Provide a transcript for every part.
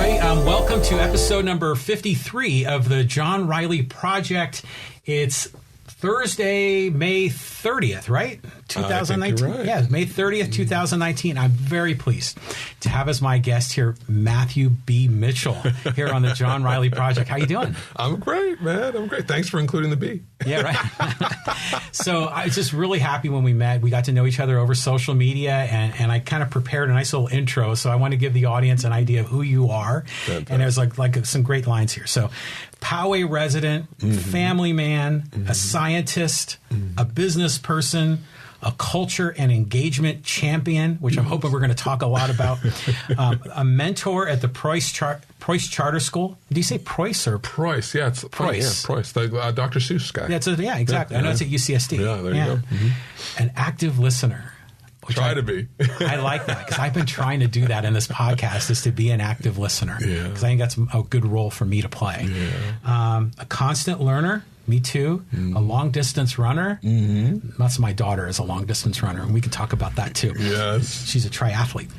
everybody. Welcome to episode number 53 of the John Riley Project. It's Thursday, May 30th, right? 2019. Right. Yeah, May 30th, 2019. I'm very pleased to have as my guest here, Mathew B. Mitchell, here on the John Riley Project. How you doing? I'm great, man. I'm great. Thanks for including the B. Yeah, right. So I was just really happy when we met. We got to know each other over social media, and I kind of prepared a nice little intro. So I want to give the audience an idea of who you are. Fantastic. And there's like some great lines here. So Poway resident, family man, a scientist, a business person, a culture and engagement champion, which I'm hoping we're going to talk a lot about, a mentor at the Preuss Charter School. Do you say Preuss or Preuss? Yeah, it's Preuss. Yeah, Preuss, the Dr. Seuss guy. Yeah, exactly. Yeah. I know it's at UCSD. Yeah, there you go. Mm-hmm. An active listener. Try to be. I like that because I've been trying to do that in this podcast, is to be an active listener. Yeah. Because I think that's a good role for me to play. Yeah. A constant learner. Me too. A long distance runner. That's my daughter is a long distance runner, and we can talk about that too. Yes. She's a triathlete.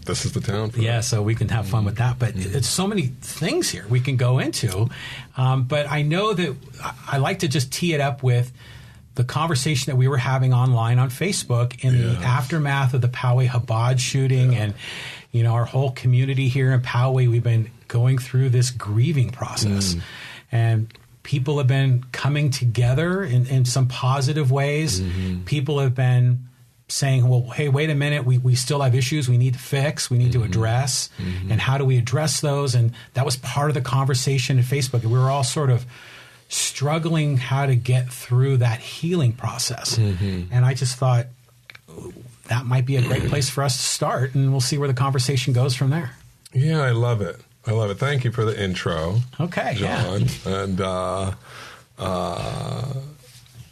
This is the town for Yeah, that. so we can have fun with that. But it's so many things here we can go into. But I know that I like to just tee it up with the conversation that we were having online on Facebook in the aftermath of the Poway Chabad shooting. And, you know, our whole community here in Poway, we've been going through this grieving process. And people have been coming together in some positive ways. People have been saying, well, hey, wait a minute, we still have issues we need to fix, we need to address, and how do we address those? And that was part of the conversation at Facebook. And we were all sort of struggling how to get through that healing process. And I just thought that might be a great place for us to start, and we'll see where the conversation goes from there. Yeah, I love it. I love it. Thank you for the intro. Okay, John.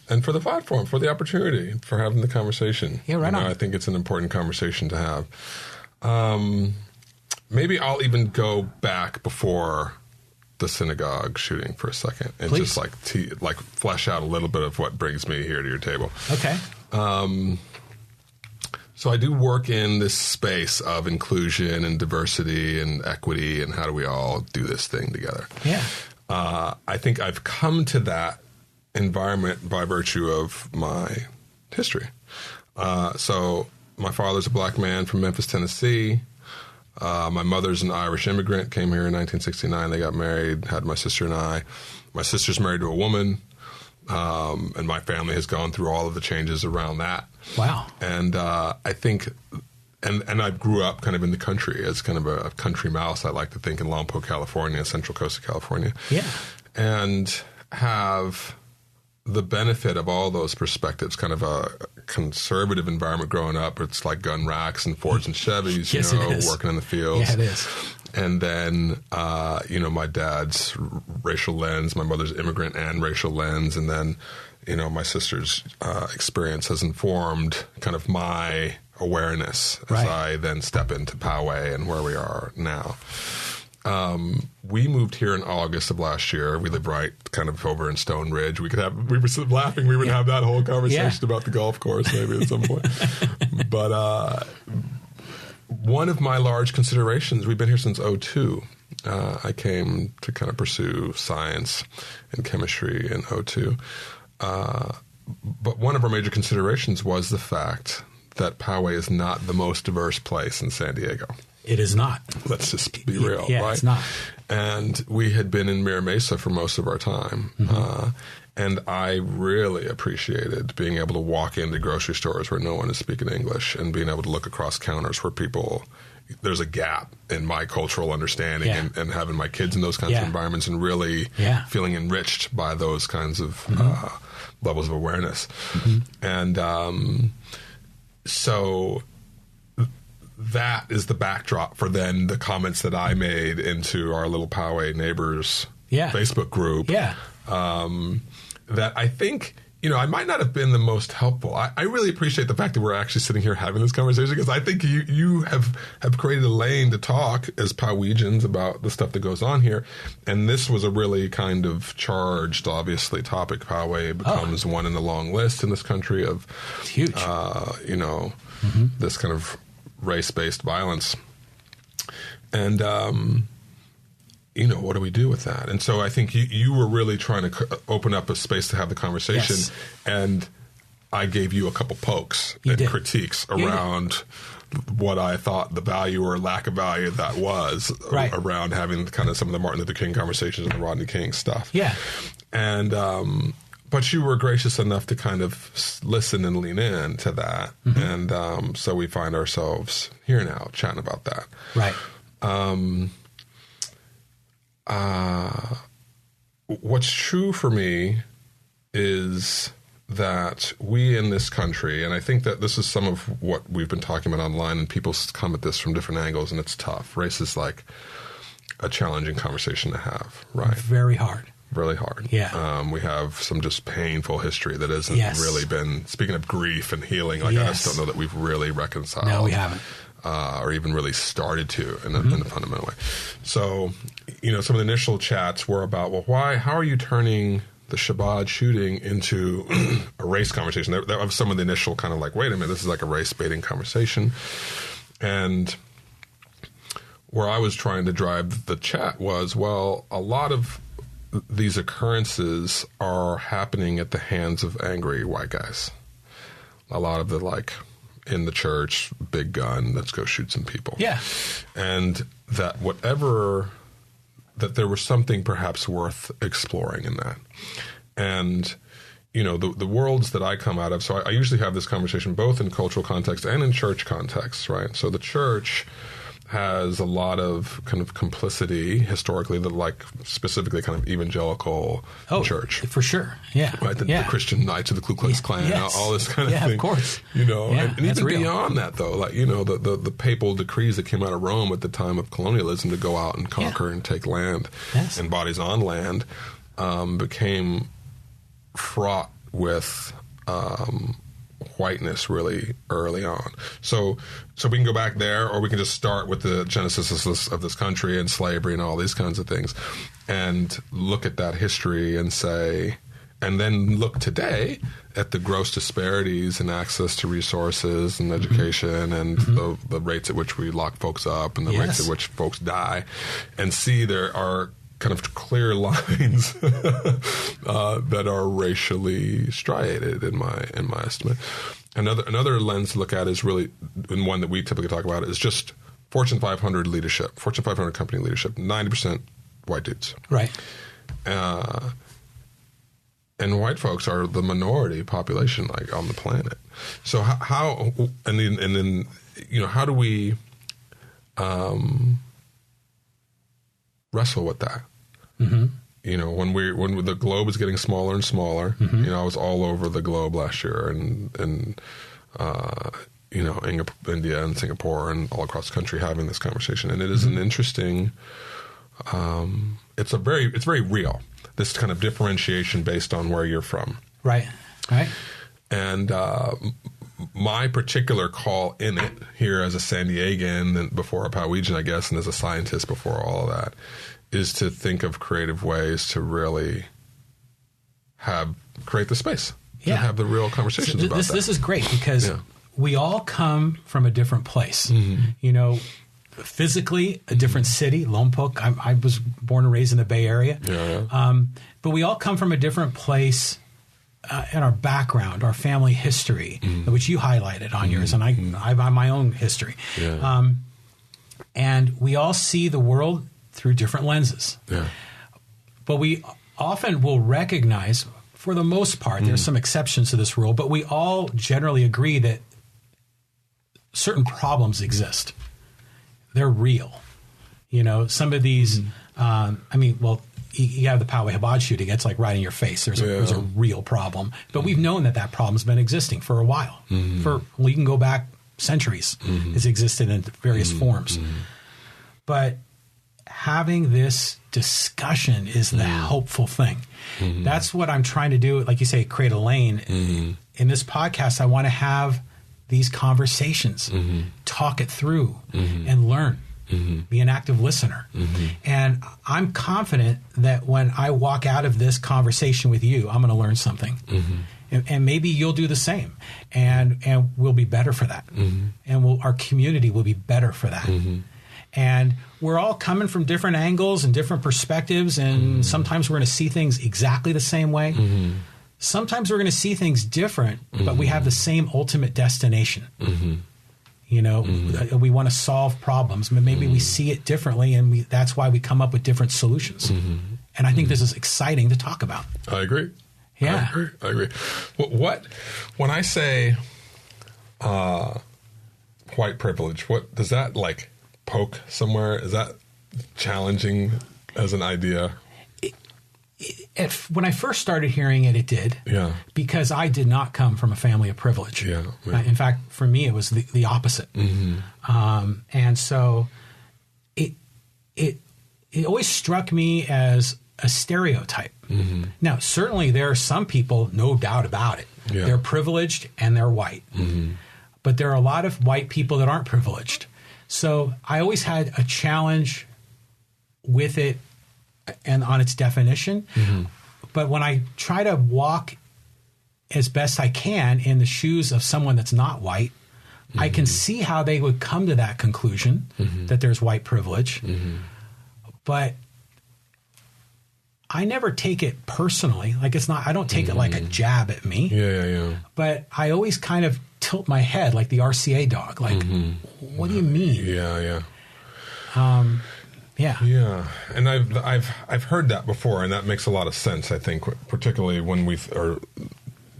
And for the platform, for the opportunity, for having the conversation. Yeah, right on. I think it's an important conversation to have. Maybe I'll even go back before the synagogue shooting for a second and Please. just like flesh out a little bit of what brings me here to your table. Okay. So I do work in this space of inclusion and diversity and equity, and how do we all do this thing together? Yeah. I think I've come to that environment by virtue of my history. So my father's a black man from Memphis, Tennessee. My mother's an Irish immigrant, came here in 1969. They got married, had my sister and I. My sister's married to a woman, and my family has gone through all of the changes around that. Wow. And I think, and I grew up kind of in the country as kind of a country mouse, I like to think, in Lompoc, California, Central Coast of California. Yeah. And have the benefit of all those perspectives, kind of a conservative environment growing up. It's like gun racks and Fords and Chevys, Yes, you it know, is. working in the fields. Yeah, it is. And then, you know, my dad's racial lens, my mother's immigrant and racial lens, and then, you know, my sister's experience has informed kind of my awareness as Right. I then step into Poway and where we are now. We moved here in August of last year. We live right kind of over in Stone Ridge. We were laughing. We would have that whole conversation about the golf course maybe at some point. But one of my large considerations, we've been here since 2002. I came to kind of pursue science and chemistry in 2002. But one of our major considerations was the fact that Poway is not the most diverse place in San Diego. It is not. Let's just be real, Yeah, right? it's not. And we had been in Mira Mesa for most of our time. And I really appreciated being able to walk into grocery stores where no one is speaking English and being able to look across counters where people, there's a gap in my cultural understanding and having my kids in those kinds of environments and really feeling enriched by those kinds of levels of awareness. And so that is the backdrop for then the comments that I made into our little Poway neighbors Facebook group. That I think, you know, I might not have been the most helpful. I really appreciate the fact that we're actually sitting here having this conversation, because I think you have created a lane to talk as Powegians about the stuff that goes on here. And this was a really kind of charged, obviously, topic. Poway becomes one in the long list in this country of, it's huge. You know, this kind of race-based violence. And, what do we do with that? And so I think you were really trying to open up a space to have the conversation. Yes. And I gave you a couple pokes and critiques around what I thought the value or lack of value that was around having kind of some of the Martin Luther King conversations and the Rodney King stuff. Yeah. And, but you were gracious enough to kind of listen and lean in to that. Mm-hmm. And so we find ourselves here now chatting about that. Right. What's true for me is that we in this country, and I think that this is some of what we've been talking about online, and people come at this from different angles, and it's tough. Race is like a challenging conversation to have, right? Very hard. Really hard. Yeah. We have some just painful history that hasn't really been, speaking of grief and healing, like I just don't know that we've really reconciled. No, we haven't. Or even really started to in a fundamental way. So, some of the initial chats were about, well, how are you turning the Chabad shooting into a race conversation? That was some of the initial kind of like, wait a minute, this is like a race baiting conversation. And where I was trying to drive the chat was, well, a lot of these occurrences are happening at the hands of angry white guys. A lot of the in the church, big gun, let's go shoot some people. Yeah. And that there was something perhaps worth exploring in that. And, the worlds that I come out of, so I usually have this conversation both in cultural context and in church context, right? So the church has a lot of kind of complicity historically, specifically kind of evangelical church. For sure. Yeah. Right. The Christian Knights of the Ku Klux Klan, all this kind of thing. Yeah, of course. And even beyond that, though, the papal decrees that came out of Rome at the time of colonialism to go out and conquer and take land and bodies on land became fraught with whiteness really early on. So we can go back there, or we can just start with the genesis of this country and slavery and all these kinds of things and look at that history and say, and then look today at the gross disparities in access to resources and education and the rates at which we lock folks up and the rates at which folks die, and see there are kind of clear lines that are racially striated in my estimate. Another lens to look at is really, and one that we typically talk about, is just Fortune 500 leadership, Fortune 500 company leadership, 90% white dudes. Right. And white folks are the minority population on the planet. So how do we wrestle with that? Mm-hmm. When the globe is getting smaller and smaller, I was all over the globe last year and India and Singapore and all across the country having this conversation. And it is an interesting, it's very real, this kind of differentiation based on where you're from. Right. And my particular call in it here as a San Diegan and before a Powayian, I guess, and as a scientist before all of that, is to think of creative ways to really create the space to have the real conversations about that. This is great because we all come from a different place. Mm-hmm. Physically, a different city, Lompoc. I was born and raised in the Bay Area. But we all come from a different place in our background, our family history, which you highlighted on yours, and I have my own history. Yeah. And we all see the world through different lenses. Yeah. But we often will recognize, for the most part, there's some exceptions to this rule, but we all generally agree that certain problems exist. They're real. Some of these, you have the Poway Chabad shooting. It's like right in your face. There's a real problem. But we've known that problem's been existing for a while. We can go back centuries. It's existed in various forms. But having this discussion is the helpful thing. That's what I'm trying to do. Like you say, create a lane. In this podcast, I want to have these conversations, talk it through, and learn. Be an active listener. And I'm confident that when I walk out of this conversation with you, I'm going to learn something. And maybe you'll do the same. And we'll be better for that. And our community will be better for that. And we're all coming from different angles and different perspectives, and sometimes we're going to see things exactly the same way. Sometimes we're going to see things different, but we have the same ultimate destination. You know, we want to solve problems, but maybe we see it differently, and that's why we come up with different solutions. And I think this is exciting to talk about. I agree. Yeah. I agree. When I say white privilege, what does that like poke somewhere? Is that challenging as an idea? When I first started hearing it, it did. Yeah. Because I did not come from a family of privilege. Yeah. In fact, for me, it was the opposite. And so it always struck me as a stereotype. Now, certainly there are some people, no doubt about it. Yeah. They're privileged and they're white. But there are a lot of white people that aren't privileged. So I always had a challenge with it and on its definition. But when I try to walk as best I can in the shoes of someone that's not white, I can see how they would come to that conclusion that there's white privilege. But I never take it personally. Like I don't take it like a jab at me. Yeah. But I always kind of tilt my head like the RCA dog. Like, what do you mean? Yeah. And I've heard that before, and that makes a lot of sense. I think, particularly when we are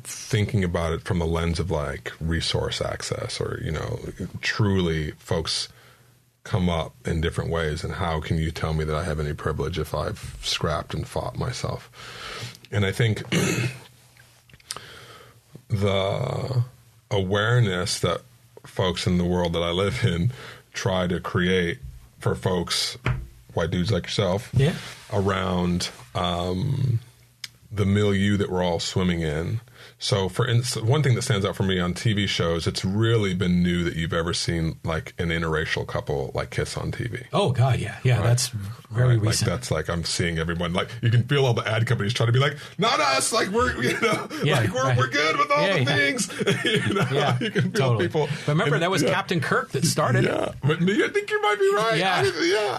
thinking about it from the lens of like resource access, or truly folks come up in different ways, and how can you tell me that I have any privilege if I've scrapped and fought myself? And I think the awareness that folks in the world that I live in try to create for folks, white dudes like yourself, around the milieu that we're all swimming in. So, for instance, one thing that stands out for me on TV shows, it's really been new that you've ever seen like an interracial couple like kiss on TV. Oh God, yeah, right? That's very recent. Like that's like I'm seeing everyone like you can feel all the ad companies trying to be like, not us, like we're we're good with all the things. You can feel people. But remember, that was Captain Kirk that started it. But I think you might be right.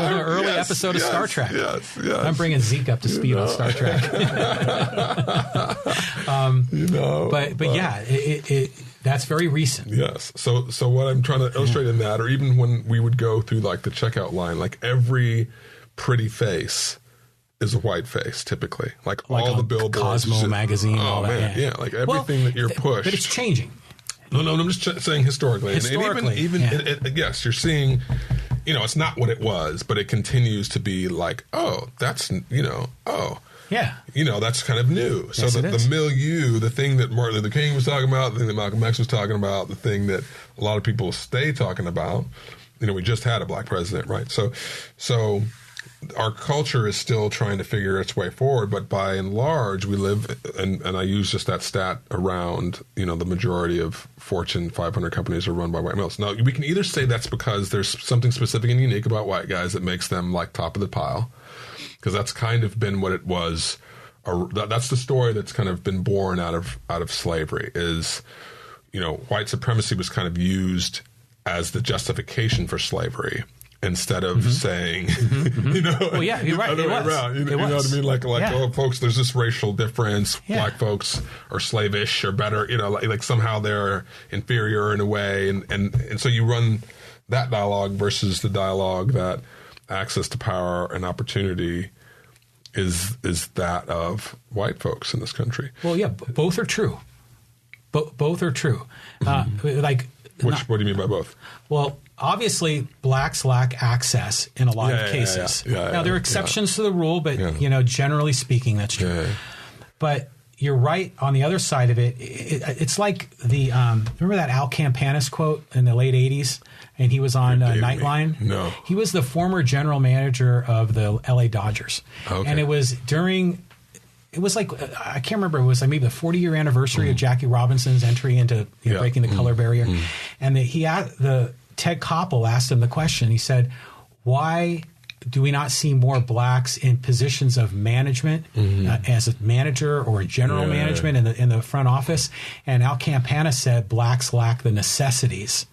An early episode of Star Trek. Yes. I'm bringing Zeke up to speed on Star Trek. But that's very recent. Yes. So what I'm trying to illustrate in that, or even when we would go through like the checkout line, like every pretty face is a white face typically. Like all the billboards, Cosmo magazine, all that. Yeah, like everything that you're pushed. But it's changing. No, I'm just saying historically. And even yes, you're seeing, it's not what it was, but it continues to be like, oh, that's, yeah. That's kind of new. So the milieu, the thing that Martin Luther King was talking about, the thing that Malcolm X was talking about, the thing that a lot of people stay talking about, we just had a black president, right? So our culture is still trying to figure its way forward, but by and large, we live, and I use just that stat around, the majority of Fortune 500 companies are run by white males. Now, we can either say that's because there's something specific and unique about white guys that makes them like top of the pile, because that's kind of been what it was. That's the story that's kind of been born out of slavery. Is white supremacy was kind of used as the justification for slavery instead of saying, well, yeah, you're right. Other way around. You know what I mean? Like oh, folks, there's this racial difference. Yeah. Black folks are slavish or better. Like somehow they're inferior in a way, and so you run that dialogue versus the dialogue that access to power and opportunity is that of white folks in this country. Well, yeah, both are true. Both are true. What do you mean by both? Well, obviously, blacks lack access in a lot of cases. Now, there are exceptions to the rule, but generally speaking, that's true. Yeah. But you're right. On the other side of it, it's like the remember that Al Campanis quote in the late '80s, and he was on Nightline. No, he was the former general manager of the LA Dodgers, and it was during. It was like, I can't remember, it was like maybe the 40-year anniversary of Jackie Robinson's entry into breaking the color barrier. And the Ted Koppel asked him the question. He said, why do we not see more blacks in positions of management as a manager or a general management in the front office? And Al Campana said blacks lack the necessities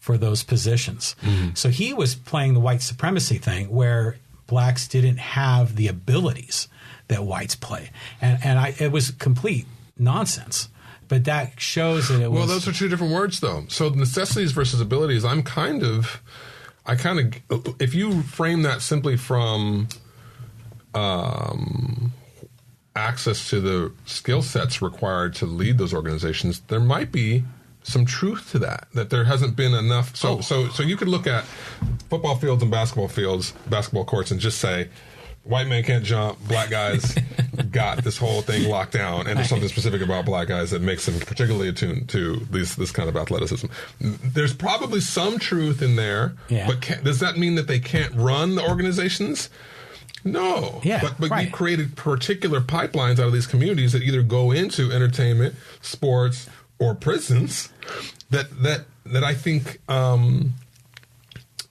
for those positions. So he was playing the white supremacy thing where blacks didn't have the abilities that whites play. And it was complete nonsense. But that shows that it was... Well, those are two different words, though. So necessities versus abilities, if you frame that simply from access to the skill sets required to lead those organizations, there might be some truth to that there hasn't been enough. So you could look at football fields and basketball courts, and just say, white men can't jump, black guys got this whole thing locked down, and there's something specific about black guys that makes them particularly attuned to this kind of athleticism. There's probably some truth in there, but does that mean that they can't run the organizations? No. But you created particular pipelines out of these communities that either go into entertainment, sports, or prisons that I think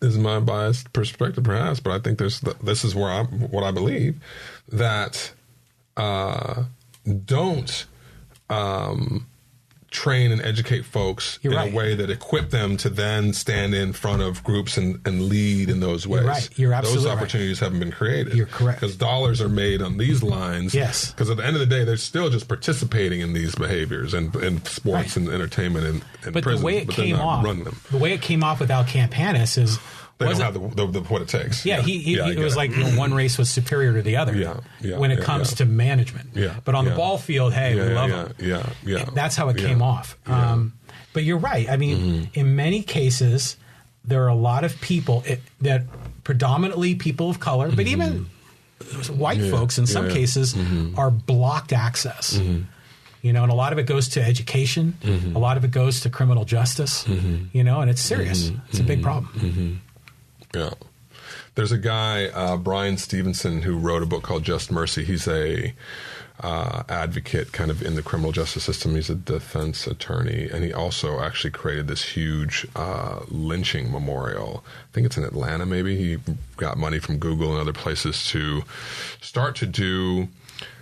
is my biased perspective, perhaps, but I think this is what I believe, that don't train and educate folks in a way that equip them to then stand in front of groups and lead in those ways. You're right. You're absolutely Those opportunities haven't been created. You're correct. Because dollars are made on these lines. Yes. Because at the end of the day, they're still just participating in these behaviors and sports and entertainment and prisons. The way it came off with Al Campanis is... They don't have what it takes. Yeah, it was like one race was superior to the other when it comes to management. Yeah, but on the ball field, hey, we love them. Yeah. That's how it came off. But you're right. I mean, in many cases, there are a lot of people that predominantly people of color, but even white folks in some cases are blocked access. You know, and a lot of it goes to education. A lot of it goes to criminal justice. You know, and it's serious. It's a big problem. Yeah. There's a guy, Brian Stevenson, who wrote a book called Just Mercy. He's a advocate kind of in the criminal justice system. He's a defense attorney, and he also actually created this huge lynching memorial. I think it's in Atlanta, maybe. He got money from Google and other places to start to do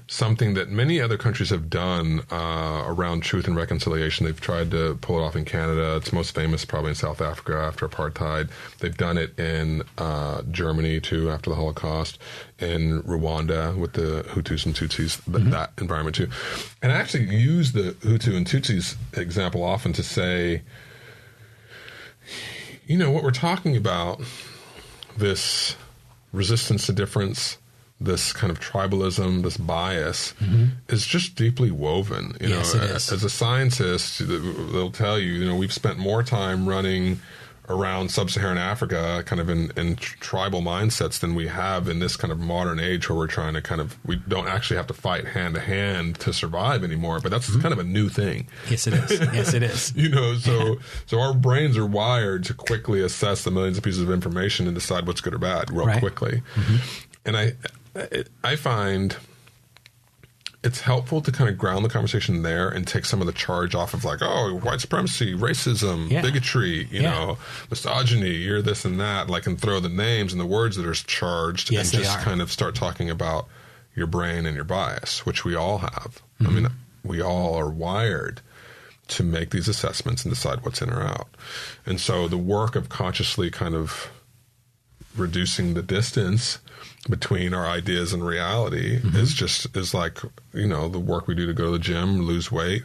something that many other countries have done around truth and reconciliation. They've tried to pull it off in Canada. It's most famous probably in South Africa after apartheid. They've done it in Germany, too, after the Holocaust, in Rwanda with the Hutus and Tutsis, that environment, too. And I actually use the Hutu and Tutsis example often to say, you know, what we're talking about, this resistance to difference, this kind of tribalism, this bias, is just deeply woven. You know, as a scientist, they'll tell you, you know, we've spent more time running around sub-Saharan Africa kind of in tribal mindsets than we have in this kind of modern age where we're trying to we don't actually have to fight hand to hand to survive anymore. But that's kind of a new thing. Yes, it is. Yes, it is. You know, so our brains are wired to quickly assess the millions of pieces of information and decide what's good or bad real quickly. And I find it's helpful to kind of ground the conversation there and take some of the charge off of like, oh, white supremacy, racism, bigotry, you know, misogyny, you're this and that, like, and throw the names and the words that are charged and just kind of start talking about your brain and your bias, which we all have. I mean, we all are wired to make these assessments and decide what's in or out. And so the work of consciously kind of reducing the distance between our ideas and reality is like, you know, the work we do to go to the gym, lose weight,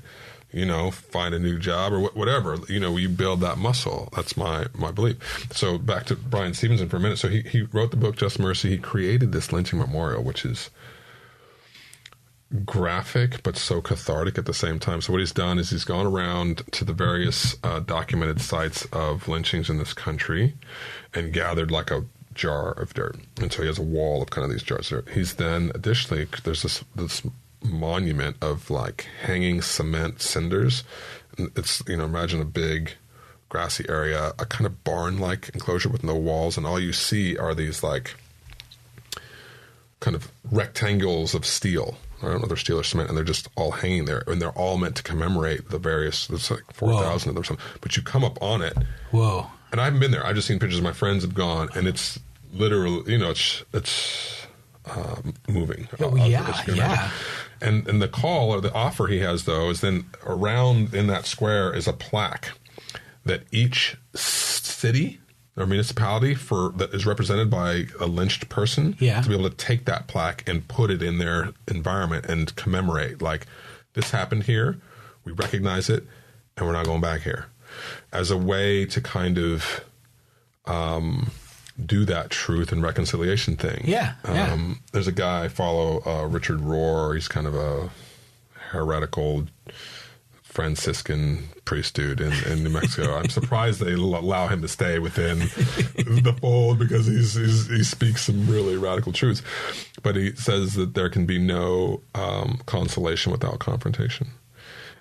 you know, find a new job or whatever, you know, you build that muscle. That's my belief. So back to Brian Stevenson for a minute. So he wrote the book, Just Mercy. He created this lynching memorial, which is graphic, but so cathartic at the same time. So what he's done is he's gone around to the various documented sites of lynchings in this country and gathered like a jar of dirt. And so he has a wall of kind of these jars of dirt. He's then additionally, there's this monument of like hanging cement cinders. It's, you know, imagine a big grassy area, a kind of barn-like enclosure with no walls, and all you see are these like kind of rectangles of steel. I don't know if they're steel or cement, and they're just all hanging there, and they're all meant to commemorate the various, there's like 4,000 of them or something. But you come up on it. Whoa. And I haven't been there. I've just seen pictures. My friends have gone, and it's literally, you know, it's moving. Yeah. And the call or the offer he has, though, is then around in that square is a plaque that each city or municipality that is represented by a lynched person to be able to take that plaque and put it in their environment and commemorate, like, this happened here, we recognize it, and we're not going back here, as a way to kind of do that truth and reconciliation thing. There's a guy I follow, Richard Rohr. He's kind of a heretical Franciscan priest dude in New Mexico. I'm surprised they allow him to stay within the fold, because he speaks some really radical truths. But he says that there can be no consolation without confrontation.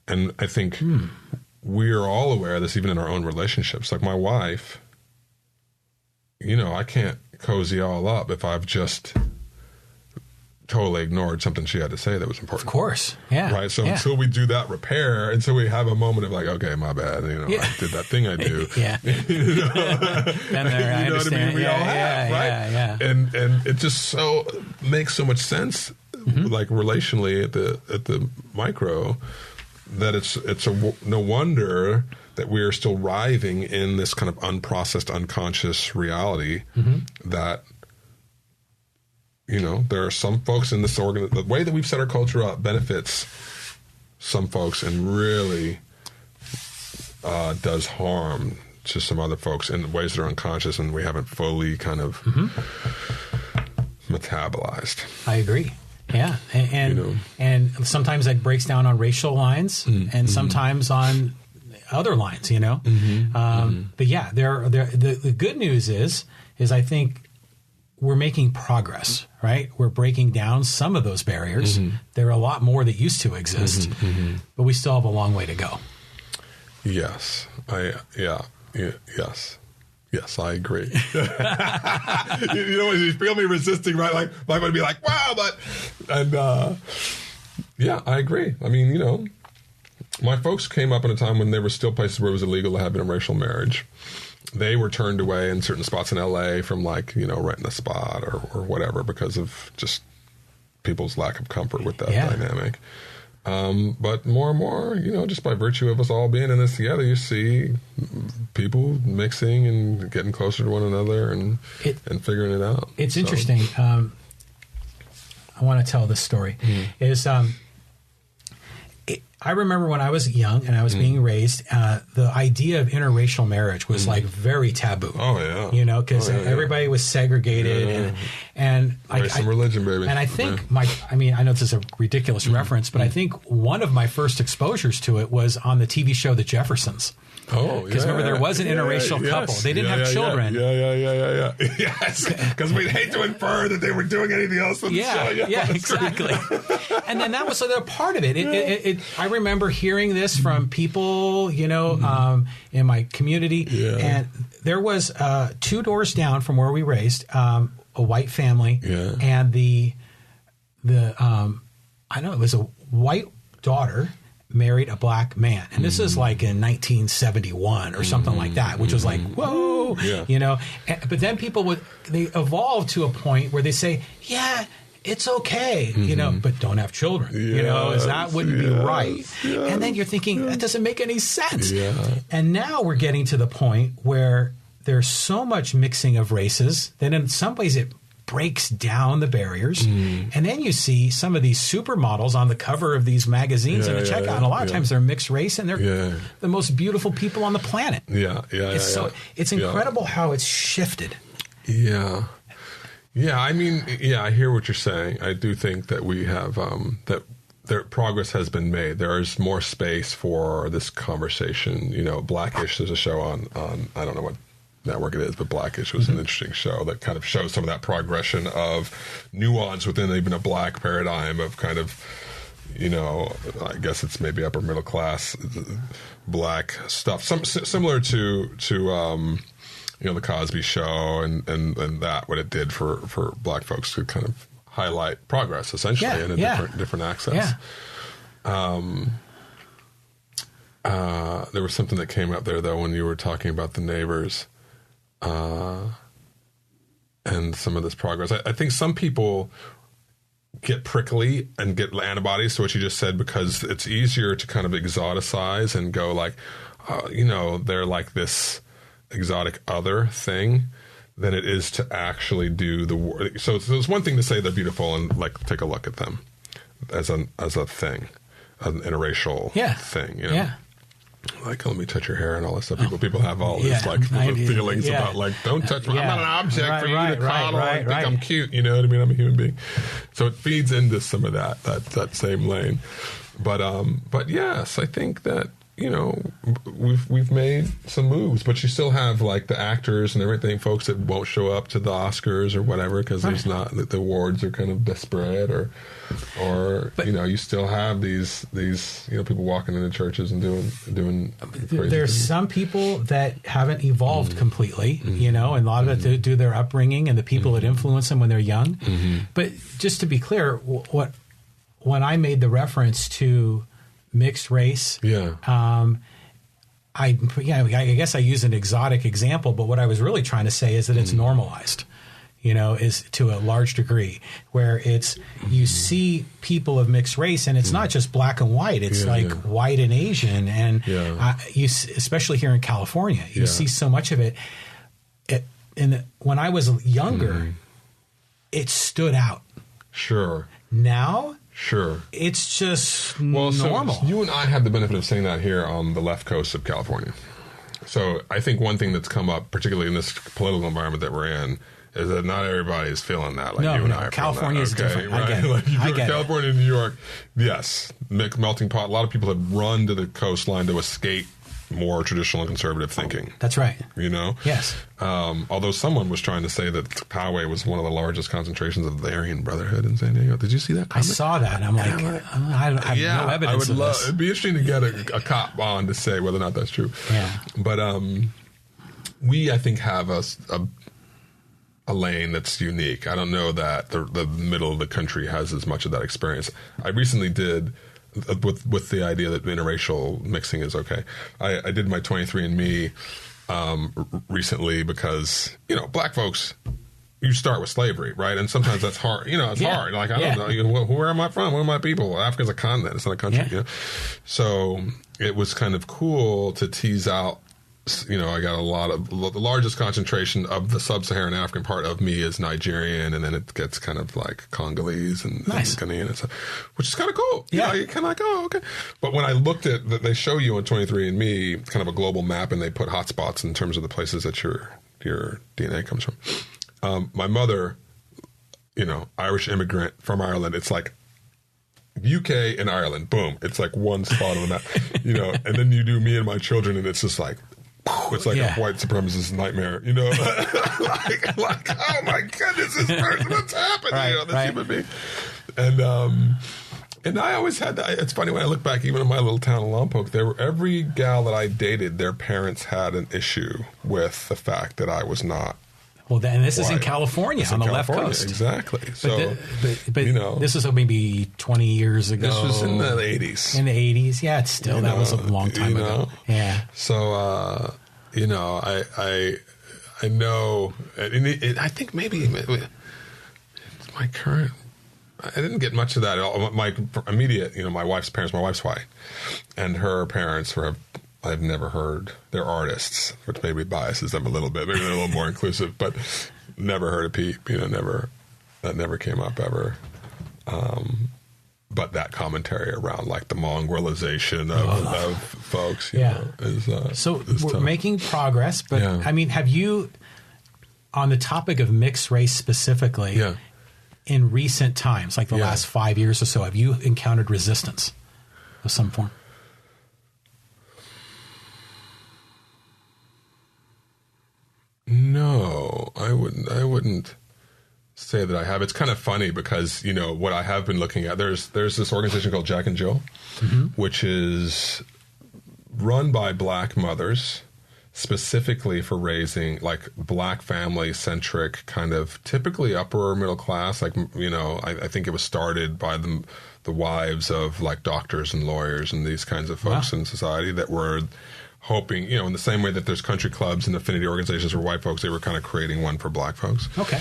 And I think we are all aware of this, even in our own relationships. Like my wife, I can't cozy all up if I've just totally ignored something she had to say that was important. Of course. Yeah. Right. So until we do that repair, until we have a moment of like, okay, my bad, I did that thing I do. Been there, I understand. What I mean? We all have, right? Yeah. And it just so makes so much sense, like relationally at the micro, that it's no wonder that we are still writhing in this kind of unprocessed, unconscious reality that, there are some folks in this the way that we've set our culture up benefits some folks and really does harm to some other folks in ways that are unconscious and we haven't fully kind of metabolized. I agree. Yeah. And sometimes that breaks down on racial lines and sometimes on other lines, But yeah, the good news is I think we're making progress, right? We're breaking down some of those barriers. There are a lot more that used to exist, but we still have a long way to go. Yes. Yes, I agree. You feel me resisting, right? Like, I'm going to be like, wow, I agree. I mean, my folks came up in a time when there were still places where it was illegal to have interracial marriage. They were turned away in certain spots in LA from renting a spot or whatever because of just people's lack of comfort with that dynamic. But more and more, just by virtue of us all being in this together, you see people mixing and getting closer to one another and figuring it out. It's interesting. I want to tell this story. I remember when I was young and I was being raised, the idea of interracial marriage was like very taboo. Oh yeah, because everybody was segregated and race and religion, baby. And I think I know this is a ridiculous reference, but I think one of my first exposures to it was on the TV show The Jeffersons. Oh, because remember there was an interracial couple. They didn't have children. Yeah. Yes, because we'd hate to infer that they were doing anything else on the show. Yeah, exactly. And then that was a part of it. I remember hearing this from people, in my community, and there was 2 doors down from where we raised a white family, and I know it was a white daughter married a black man. And this is like in 1971 or something like that, which was like, whoa, but then they evolved to a point where they say, it's okay, but don't have children, that wouldn't be right. Yes. And then you're thinking, that doesn't make any sense. And now we're getting to the point where there's so much mixing of races that in some ways it breaks down the barriers. And then you see some of these supermodels on the cover of these magazines in the checkout. And a lot of times they're mixed race and they're the most beautiful people on the planet. It's incredible how it's shifted. I mean, I hear what you're saying. I do think that we have that progress has been made. There is more space for this conversation. Blackish, there's a show on I don't know what network it is, but Blackish was an interesting show that kind of shows some of that progression of nuance within even a black paradigm of kind of, I guess it's maybe upper middle class black stuff. Similar to the Cosby Show and that what it did for black folks to kind of highlight progress essentially in a different access. There was something that came up there though when you were talking about the neighbors and some of this progress. I think some people get prickly and get antibodies to what you just said because it's easier to kind of exoticize and go like, they're like this exotic other thing than it is to actually do the work. So it's one thing to say they're beautiful and like take a look at them as a thing, an interracial thing. You know? Yeah. Like, let me touch your hair and all this stuff. People have all these like feelings about like, don't touch me. I'm not an object for you to coddle and think I'm cute. You know what I mean? I'm a human being. So it feeds into some of that same lane. But yes, I think that, you know, we've made some moves, but you still have like the actors and everything, folks that won't show up to the Oscars or whatever because there's not, the awards are kind of disparate, or you know, you still have these you know, people walking into churches and doing crazy there's things. some people that haven't evolved completely, you know, and a lot of it due to their upbringing and the people that influence them when they're young. But just to be clear, when I made the reference to mixed race, I guess I use an exotic example, but what I was really trying to say is that it's normalized, you know, is to a large degree, where it's you see people of mixed race, and it's not just black and white; it's white and Asian, and you especially here in California, you see so much of it. When I was younger, it stood out. Sure. Now. Sure. It's just normal. So you and I have the benefit of saying that here on the left coast of California. So I think one thing that's come up, particularly in this political environment that we're in, is that not everybody is feeling that like you and I are California is different. Right? I get it. Like you I go to California and New York, yes, melting pot. A lot of people have run to the coastline to escape more traditional and conservative thinking. That's right. You know? Yes. Although someone was trying to say that Poway was one of the largest concentrations of the Aryan Brotherhood in San Diego. Did you see that comment? I saw that, and I'm like, I have no evidence of this. It'd be interesting to get a cop on to say whether or not that's true. Yeah. But we, I think, have a lane that's unique. I don't know that the middle of the country has as much of that experience. I recently did... With the idea that interracial mixing is okay. I did my 23andMe recently because, you know, black folks, you start with slavery, right? And sometimes that's hard. You know, it's hard. Like, I don't know. You know, where am I from? Where are my people? Africa's a continent. It's not a country. You know? So it was kind of cool to tease out. You know, I got the largest concentration of the sub-Saharan African part of me is Nigerian, and then it gets kind of like Congolese and Ghanaian and stuff, which is kind of cool. Yeah. You know, you're kind of like, oh, okay. But when I looked at that, they show you on 23andMe kind of a global map, and they put hotspots in terms of the places that your DNA comes from. My mother, you know, Irish immigrant from Ireland, it's like UK and Ireland, boom. It's like one spot on the map, you know, and then you do me and my children, and it's just like, it's like a white supremacist nightmare, you know, like, oh my goodness, this person, what's happening? You know, this human being. And I always had that. It's funny when I look back, even in my little town of Lompoc, every gal that I dated, their parents had an issue with the fact that I was not. Well, then this is in California, on the left coast. Exactly. So, but you know, this was maybe 20 years ago. This was in the 80s. In the 80s, yeah. It's still that was a long time ago. Yeah. So, you know, I know, and I think maybe it's my current. I didn't get much of that at all. My immediate, you know, my wife's parents, my wife's white, and her parents were. I've never heard. They're artists, which maybe biases them a little bit. Maybe they're a little more inclusive, but never heard of Pete. You know, that never came up ever. But that commentary around like the mongrelization of folks, you know, is we're tough. Making progress. But I mean, have you, on the topic of mixed race specifically, in recent times, like the last 5 years or so, have you encountered resistance of some form? No, I wouldn't say that I have. It's kind of funny because, you know, what I have been looking at, there's this organization called Jack and Jill, which is run by black mothers specifically for raising like black family centric kind of typically upper middle class. Like, you know, I think it was started by the wives of like doctors and lawyers and these kinds of folks in society that were hoping, you know, in the same way that there's country clubs and affinity organizations for white folks, they were kind of creating one for black folks. Okay.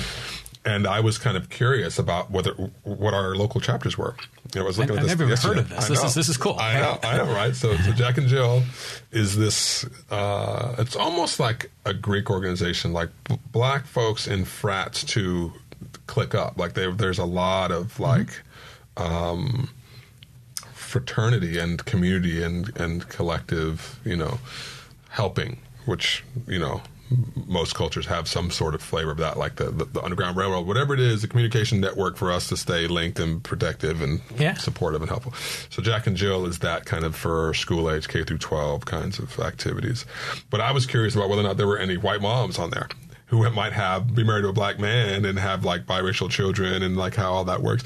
And I was kind of curious about what our local chapters were. I was looking at this. I've never heard of this. This is cool. I know, right? So Jack and Jill is this. It's almost like a Greek organization, like black folks in frats to click up. Like there's a lot of like fraternity and community and collective, helping, which most cultures have some sort of flavor of that, like the Underground Railroad, whatever it is, the communication network for us to stay linked and protective and supportive and helpful. So Jack and Jill is that kind of for school age, K through 12 kinds of activities. But I was curious about whether or not there were any white moms on there who might be married to a black man and have like biracial children and like how all that works.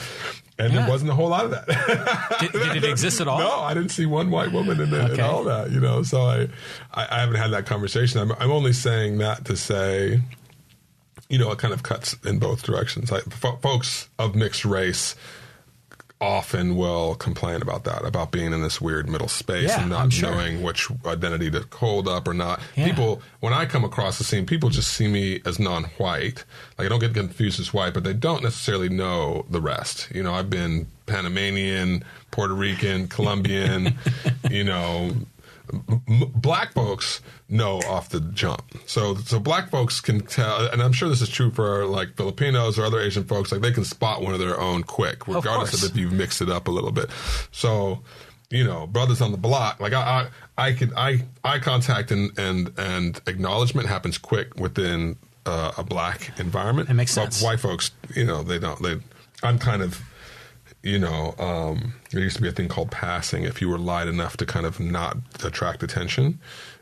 And there wasn't a whole lot of that. Did it exist at all? No, I didn't see one white woman in all that, So I haven't had that conversation. I'm only saying that to say, it kind of cuts in both directions. Folks of mixed race often will complain about that, about being in this weird middle space and not knowing which identity to hold up or not. Yeah. People, when I come across the scene, people just see me as non-white. Like, I don't get confused as white, but they don't necessarily know the rest. I've been Panamanian, Puerto Rican, Colombian, black folks know off the jump. So black folks can tell, and I'm sure this is true for like Filipinos or other Asian folks, like they can spot one of their own quick, regardless of if you've mixed it up a little bit. So, brothers on the block, like eye contact and acknowledgement happens quick within a black environment. That makes sense. But white folks, they don't. I'm kind of, there used to be a thing called passing. If you were light enough to kind of not attract attention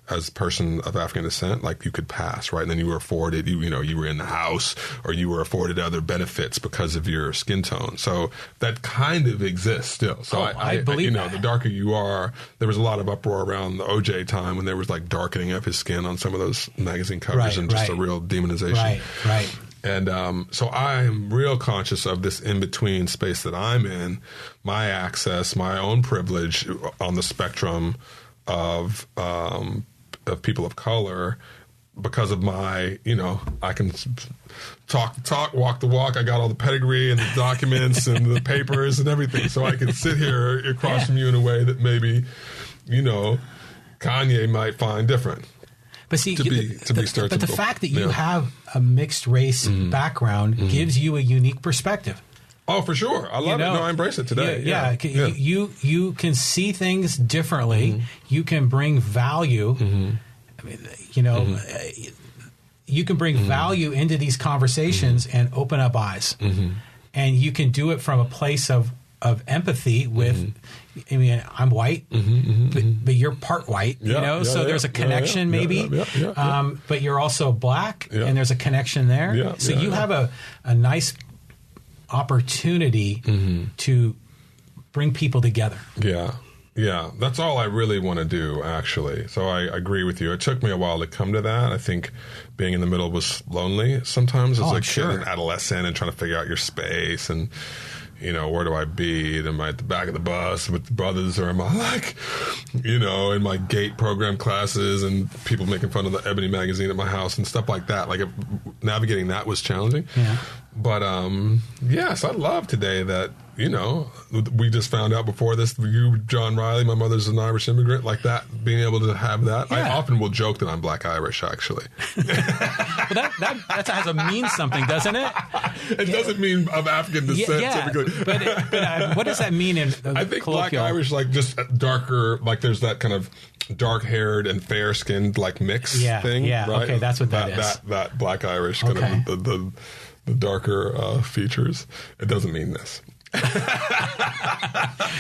as a person of African descent, like you could pass, right? And then you were afforded, you were in the house, or you were afforded other benefits because of your skin tone. So that kind of exists still. So I believe that. The darker you are, there was a lot of uproar around the OJ time when there was like darkening of his skin on some of those magazine covers and just a real demonization. Right. And so I'm real conscious of this in-between space that I'm in, my access, my own privilege on the spectrum of people of color, because of my, I can talk the talk, walk the walk. I got all the pedigree and the documents and the papers and everything. So I can sit here across from you in a way that maybe, Kanye might find different. But see, but the fact that you have a mixed race background gives you a unique perspective. Oh, for sure. I love it. No, I embrace it today. You can see things differently. You can bring value. I mean, you can bring value into these conversations and open up eyes. And you can do it from a place of empathy with, I mean, I'm white, but you're part white, so there's a connection maybe, but you're also black and there's a connection there. So you have a nice opportunity to bring people together. Yeah, that's all I really want to do, actually. So I agree with you. It took me a while to come to that. I think being in the middle was lonely sometimes as a kid and adolescent and trying to figure out your space and, where do I be? Am I at the back of the bus with the brothers, or am I in my GATE program classes and people making fun of the Ebony magazine at my house and stuff like that? Like navigating that was challenging. Yeah. But yes, I love today that, we just found out before this, you, John Riley, my mother's an Irish immigrant, like that, being able to have that. Yeah. I often will joke that I'm Black Irish, actually. Well, that has to mean something, doesn't it? It doesn't mean of African descent, typically. But what does that mean in I think colloquial? Black Irish, like just darker, like there's that kind of dark-haired and fair-skinned like mix thing. Yeah, right? Okay, that's what that is. That Black Irish, kind of the darker features. It doesn't mean this.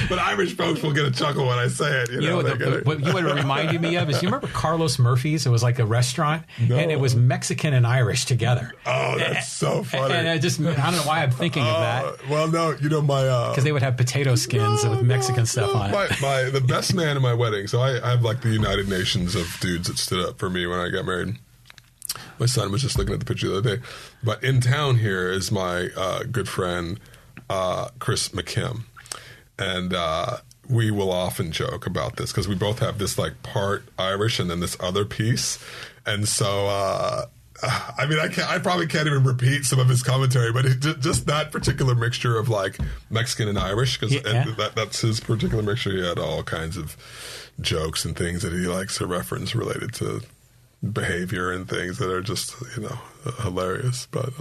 But Irish folks will get a chuckle when I say it. What you would remind me of is, you remember Carlos Murphy's? It was like a restaurant, and it was Mexican and Irish together. Oh, that's so funny. And I don't know why I'm thinking of that. Well, no, my because they would have potato skins with Mexican stuff on it. The best man in my wedding. So I have like the United Nations of dudes that stood up for me when I got married. My son was just looking at the picture the other day. But in town here is my good friend Chris McKim, and we will often joke about this because we both have this like part Irish and then this other piece, and so I mean, I probably can't even repeat some of his commentary, but just that particular mixture of like Mexican and Irish, because that's his particular mixture. He had all kinds of jokes and things that he likes to reference related to behavior and things that are just, hilarious. But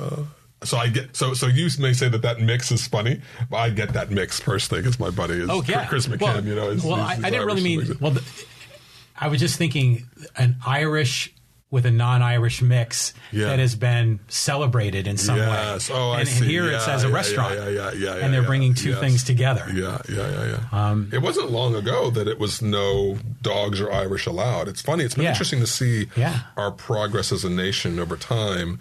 so I get so you may say that mix is funny, but I get that mix personally because my buddy is Chris McKim. Well, I didn't really mean. Well, I was just thinking an Irish with a non-Irish mix that has been celebrated in some way. Oh, and here it's as a restaurant. And they're bringing two things together. Yeah. It wasn't long ago that it was no dogs or Irish allowed. It's funny. It's been interesting to see our progress as a nation over time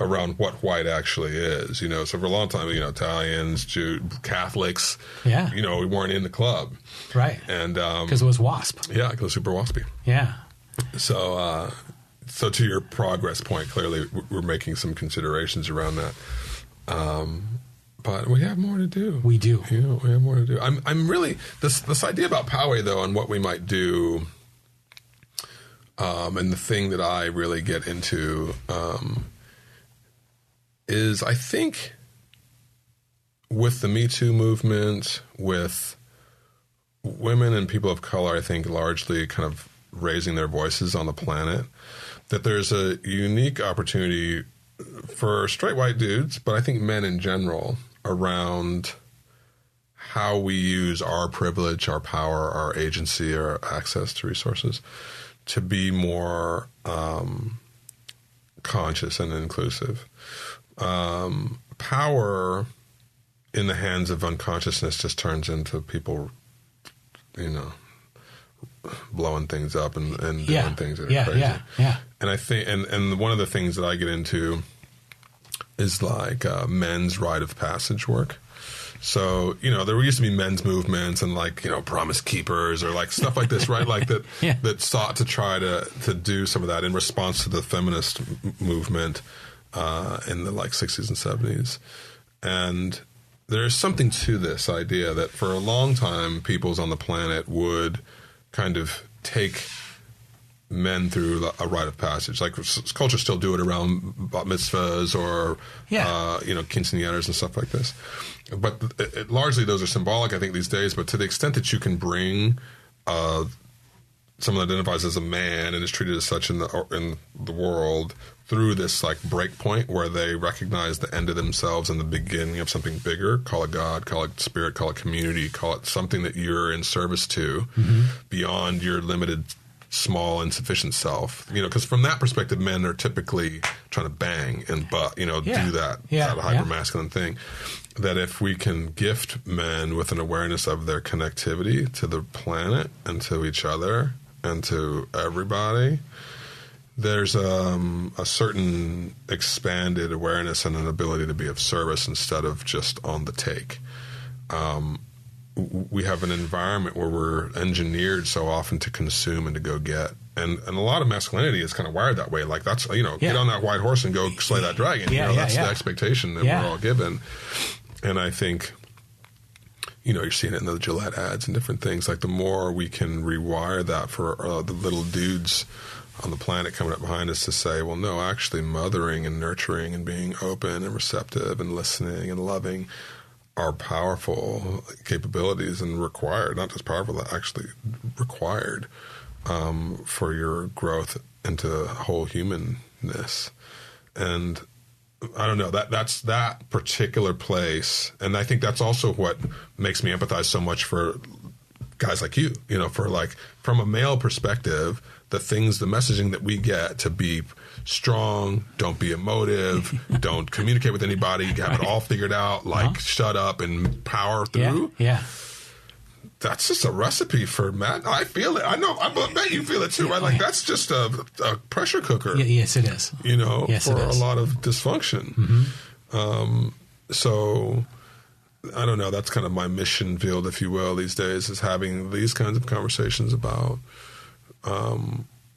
around what white actually is. So for a long time, Italians, Jews, Catholics, we weren't in the club. Right. And because it was WASP. Yeah, because it was super waspy. Yeah. So to your progress point, clearly we're making some considerations around that. But we have more to do. We do. We have more to do. I'm really this idea about Poway though, and what we might do, and the thing that I really get into is I think with the Me Too movement, with women and people of color, I think largely kind of raising their voices on the planet, that there's a unique opportunity for straight white dudes, but I think men in general, around how we use our privilege, our power, our agency, our access to resources to be more conscious and inclusive. Power in the hands of unconsciousness just turns into people, blowing things up and doing things that are crazy. Yeah. And I think, and one of the things that I get into is like men's rite of passage work. So, there used to be men's movements and like, promise keepers or like stuff like this, right? Like that, that sought to try to do some of that in response to the feminist movement in the like 60s and 70s. And there's something to this idea that for a long time, peoples on the planet would kind of take men through a rite of passage. Like cultures still do it around bat mitzvahs or, quinceañeras and stuff like this. But largely those are symbolic, I think, these days. But to the extent that you can bring someone that identifies as a man and is treated as such in the world through this like break point where they recognize the end of themselves and the beginning of something bigger, call it God, call it spirit, call it community, call it something that you're in service to beyond your limited, small, insufficient self. Because from that perspective, men are typically trying to bang and do that hyper-masculine thing. That if we can gift men with an awareness of their connectivity to the planet and to each other and to everybody, there's a certain expanded awareness and an ability to be of service instead of just on the take. We have an environment where we're engineered so often to consume and to go get. And a lot of masculinity is kind of wired that way. Like that's, get on that white horse and go slay that dragon. That's the expectation that we're all given. And I think, you're seeing it in the Gillette ads and different things. Like the more we can rewire that for the little dudes on the planet coming up behind us to say, well, no, actually mothering and nurturing and being open and receptive and listening and loving are powerful capabilities and required, not just powerful, actually required for your growth into whole humanness. And I don't know, that's that particular place. And I think that's also what makes me empathize so much for guys like you, for like, from a male perspective, the messaging that we get to be strong, don't be emotive, don't communicate with anybody, have it all figured out, shut up and power through. Yeah. That's just a recipe for Matt. I feel it. I know. I bet you feel it too, right? Like that's just a pressure cooker. Yes, it is. For a lot of dysfunction. So I don't know. That's kind of my mission field, if you will, these days, is having these kinds of conversations about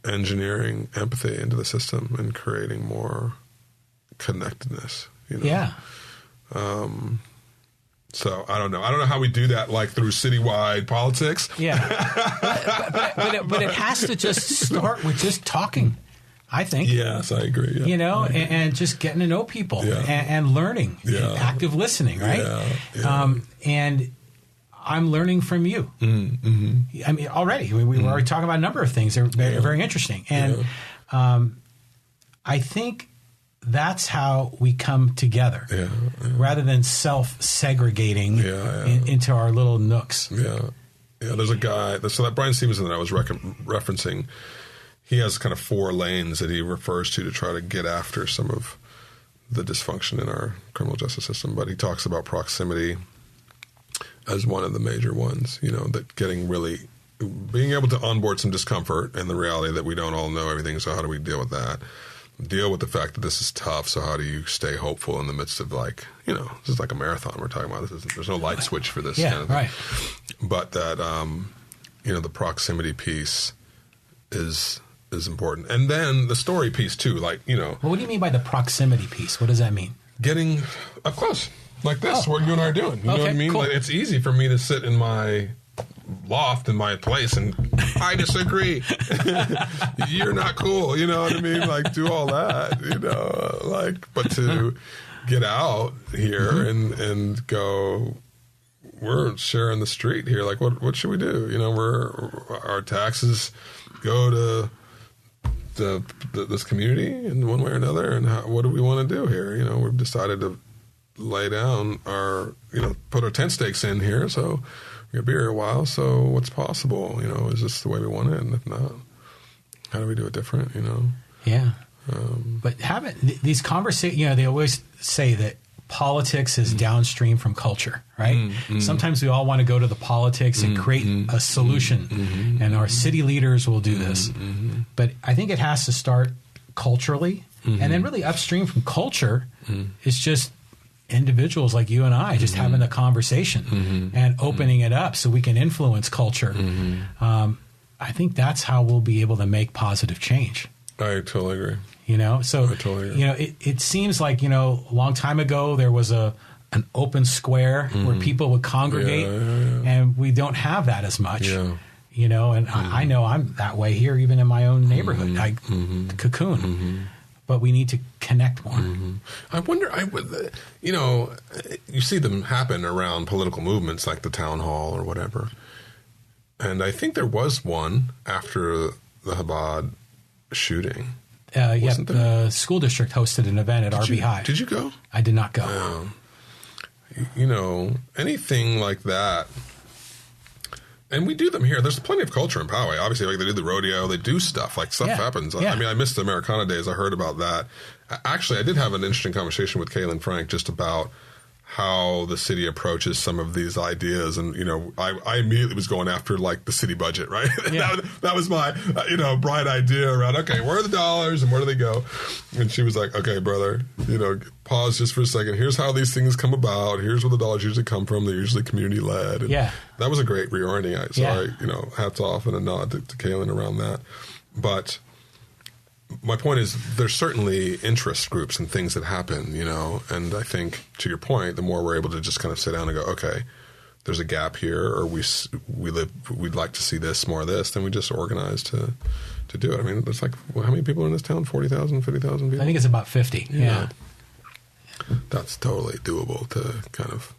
engineering empathy into the system and creating more connectedness. So I don't know. I don't know how we do that, like through citywide politics. Yeah, but it has to just start with just talking. I think. Yes, I agree. Yeah. You know, and just getting to know people and learning, and active listening, right? Yeah. And I'm learning from you. Mm-hmm. I mean, already we were already talking about a number of things that are very interesting, and I think that's how we come together, rather than self-segregating into our little nooks. Yeah. There's a guy. So that Brian Stevenson that I was referencing, he has kind of 4 lanes that he refers to try to get after some of the dysfunction in our criminal justice system. But he talks about proximity as one of the major ones, you know, that being able to onboard some discomfort and the reality that we don't all know everything. So how do we deal with that? Deal with the fact that this is tough. So how do you stay hopeful in the midst of, like, you know, this is like a marathon we're talking about. There's no light switch for this. Yeah, kind of right. But that, you know, the proximity piece is important. And then the story piece too, like, you know. Well, what do you mean by the proximity piece? What does that mean? Getting up close, like this, what you and I are doing. You know what I mean? Cool. Like, it's easy for me to sit in my loft in my place and I disagree. You're not cool. You know what I mean? Like, do all that, you know, like, but to get out here and go, we're sharing the street here. Like, what should we do? You know, our taxes go to this community in one way or another, and what do we want to do here? You know, we've decided to lay down put our tent stakes in here, so we're going to be here a while, so what's possible? You know, is this the way we want it? And if not, how do we do it different, you know? Yeah. But these conversations, you know, they always say that politics is downstream from culture, right? Sometimes we all want to go to the politics and create a solution, and our city leaders will do this. But I think it has to start culturally, and then really upstream from culture is just individuals like you and I just having a conversation and opening it up so we can influence culture. I think that's how we'll be able to make positive change. I totally agree. You know, so, you know, it seems like, you know, a long time ago there was an open square where people would congregate, and we don't have that as much, you know, and I know I'm that way here, even in my own neighborhood, cocoon, but we need to connect more. I wonder, you know, you see them happen around political movements like the town hall or whatever. And I think there was one after the Chabad shooting. The school district hosted an event at RB High. Did you go? I did not go. You know, anything like that. And we do them here. There's plenty of culture in Poway. Obviously, like, they do the rodeo. They do stuff. Like, stuff happens. I mean, I missed the Americana days. I heard about that. Actually, I did have an interesting conversation with Kaylin Frank just about how the city approaches some of these ideas. And, you know, I immediately was going after, like, the city budget, right? Yeah. that was my, you know, bright idea around, okay, where are the dollars and where do they go? And she was like, okay, brother, you know, pause just for a second. Here's how these things come about. Here's where the dollars usually come from. They're usually community-led. And that was a great reorienting. So I, you know, hats off and a nod to Kaylin around that. But my point is, there's certainly interest groups and things that happen, you know, and I think, to your point, the more we're able to just kind of sit down and go, okay, there's a gap here, or we'd like to see this, more of this, then we just organize to do it. I mean, there's like, how many people are in this town? 40,000, 50,000 people? I think it's about 50. Yeah. That's totally doable to kind of,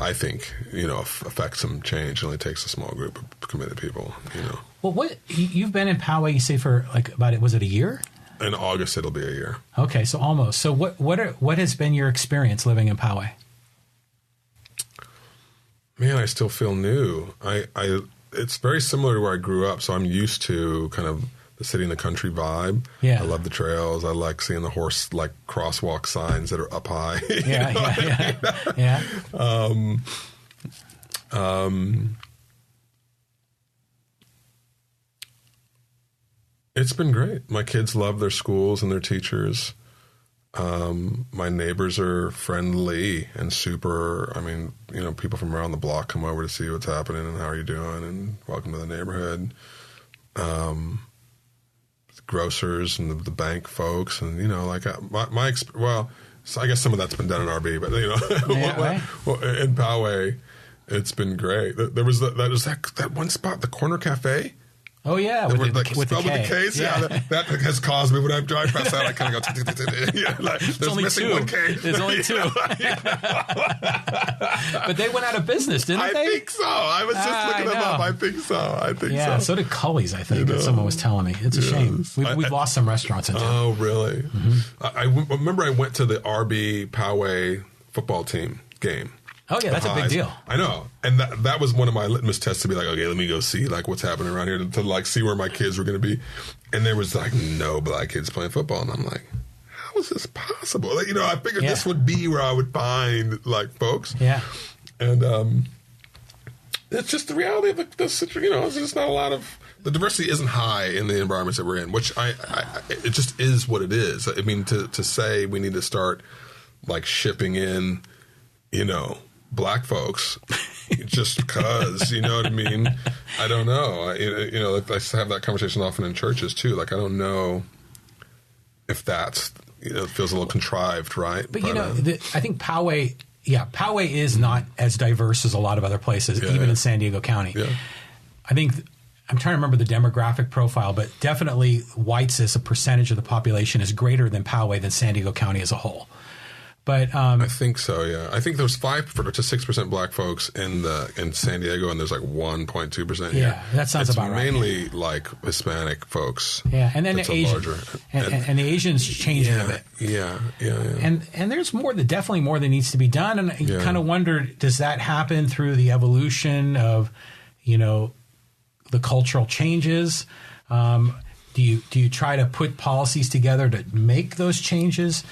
I think, you know, affect some change. It only takes a small group of committed people, you know. Well, you've been in Poway, you say, for like was it a year? In August, it'll be a year. Okay, so almost. So what has been your experience living in Poway? Man, I still feel new. It's very similar to where I grew up, so I'm used to kind of the city and the country vibe. Yeah. I love the trails. I like seeing the horse, like, crosswalk signs that are up high. Yeah. It's been great. My kids love their schools and their teachers. My neighbors are friendly and super. I mean, you know, people from around the block come over to see what's happening and how are you doing and welcome to the neighborhood. Grocers and the bank folks, and, you know, like so I guess some of that's been done in RB, but, you know, in Poway, it's been great. There was that one spot, the Corner Cafe. Oh yeah, with the Ks. Yeah, that has caused me when I drive past that. I kind of go. There's only missing 2. 1K. There's only 2. But they went out of business, didn't they? I think so. I was just looking them up. I think so. Yeah. So did Cully's. I think that someone was telling me. It's a shame. We've lost some restaurants in town. Oh really? Mm-hmm. I remember I went to the RB Poway football team game. Oh yeah, that's a big deal. I know, and that was one of my litmus tests to be like, okay, let me go see like what's happening around here to like see where my kids were going to be, and there was like no black kids playing football, and I'm like, how is this possible? Like, I figured this would be where I would find like folks. Yeah, and it's just the reality of the situation. It's just not a lot of the diversity isn't high in the environments that we're in, which it just is what it is. I mean, to say we need to start like shipping in, black folks just because, you know what I mean? I don't know. I have that conversation often in churches too. Like, I don't know if that's, it feels a little contrived, right? But I think Poway is not as diverse as a lot of other places, even in San Diego County. Yeah. I think, I'm trying to remember the demographic profile, but definitely whites as a percentage of the population is greater than Poway than San Diego County as a whole. But I think so, yeah. I think there's 5 to 6% black folks in San Diego, and there's like 1.2% here. Yeah, that sounds about right. It's mainly like Hispanic folks. Yeah, and then the Asians, and the Asians changing a bit. Yeah. And there's definitely more that needs to be done, and you kind of wonder, does that happen through the evolution of, the cultural changes? Do you try to put policies together to make those changes?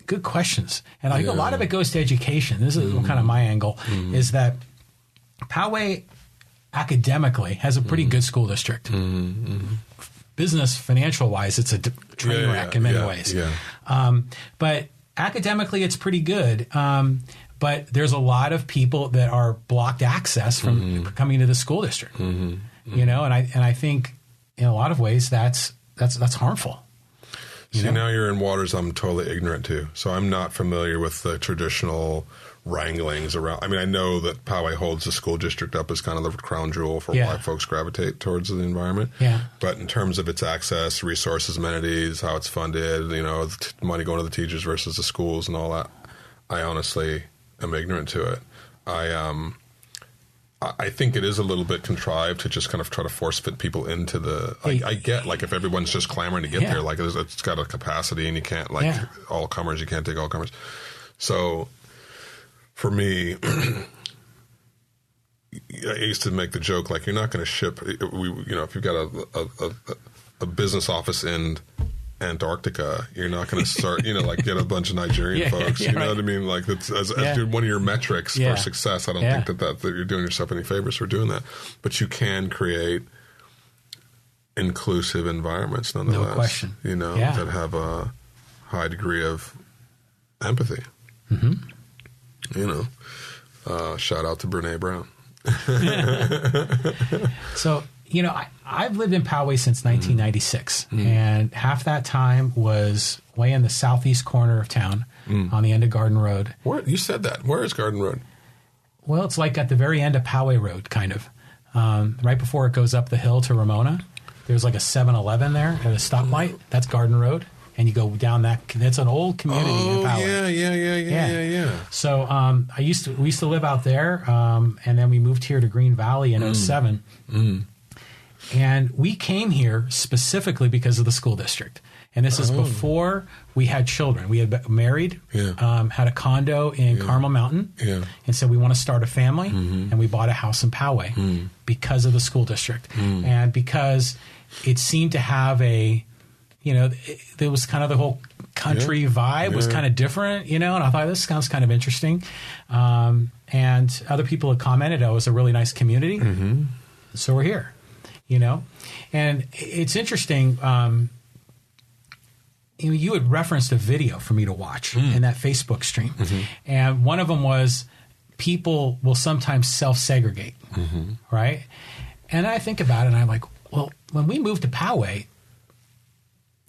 Good questions. And I think a lot of it goes to education. This is kind of my angle, is that Poway academically has a pretty good school district. Business, financial-wise, it's a train wreck in many ways. Yeah. But academically, it's pretty good. But there's a lot of people that are blocked access from coming into the school district. And I think in a lot of ways that's harmful. See, now you're in waters I'm totally ignorant to. So I'm not familiar with the traditional wranglings around. I mean, I know that Poway holds the school district up as kind of the crown jewel for why folks gravitate towards the environment. Yeah. But in terms of its access, resources, amenities, how it's funded, money going to the teachers versus the schools and all that, I honestly am ignorant to it. I think it is a little bit contrived to just kind of try to force fit people into the. I get like if everyone's just clamoring to get there, like it's got a capacity and you can't all comers. You can't take all comers. So for me, I used to make the joke like you're not going to ship. If you've got a business office in Antarctica, you're not going to start, get a bunch of Nigerian folks. You know what I mean? Like that's as one of your metrics for success. I don't think that you're doing yourself any favors for doing that. But you can create inclusive environments nonetheless. No question. That have a high degree of empathy. Shout out to Brene Brown. So. I've lived in Poway since 1996, and half that time was way in the southeast corner of town on the end of Garden Road. Where, you said that. Where is Garden Road? Well, it's like at the very end of Poway Road, kind of. Right before it goes up the hill to Ramona, there's like a 7-Eleven there at a stoplight. That's Garden Road. And you go down that. That's an old community in Poway. Yeah. So we used to live out there, and then we moved here to Green Valley in 2007. And we came here specifically because of the school district. And this is before we had children. We had married, had a condo in Carmel Mountain, and said we want to start a family. And we bought a house in Poway because of the school district. And because it seemed to have there was kind of the whole country vibe was kind of different, and I thought this sounds kind of interesting. And other people had commented, it was a really nice community. So we're here. And it's interesting. You had referenced a video for me to watch in that Facebook stream. And one of them was people will sometimes self-segregate, right? And I think about it and I'm like, well, when we moved to Poway,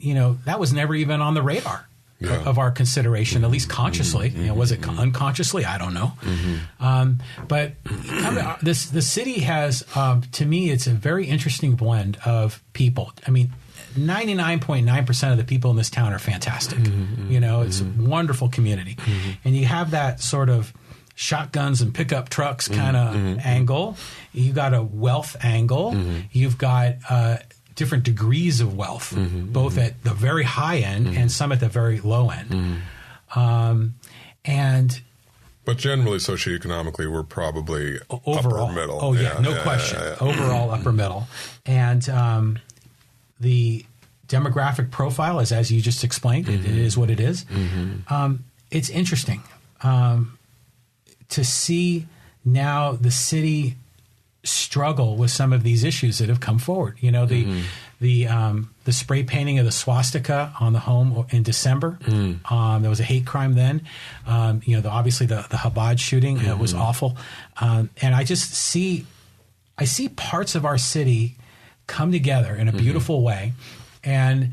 that was never even on the radar. of our consideration, at least consciously. Was it unconsciously? I don't know. But the city has, to me, it's a very interesting blend of people. I mean, 99.9% of the people in this town are fantastic. It's a wonderful community. And you have that sort of shotguns and pickup trucks kind of angle. You got a wealth angle. You've got different degrees of wealth, both at the very high end and some at the very low end. But generally, socioeconomically, we're probably overall, upper middle. Oh, yeah, no question. Overall, upper middle. And the demographic profile is, as you just explained, it is what it is. It's interesting to see now the city struggle with some of these issues that have come forward. The spray painting of the swastika on the home in December. There was a hate crime then. Obviously the Chabad shooting was awful. And I see parts of our city come together in a beautiful way and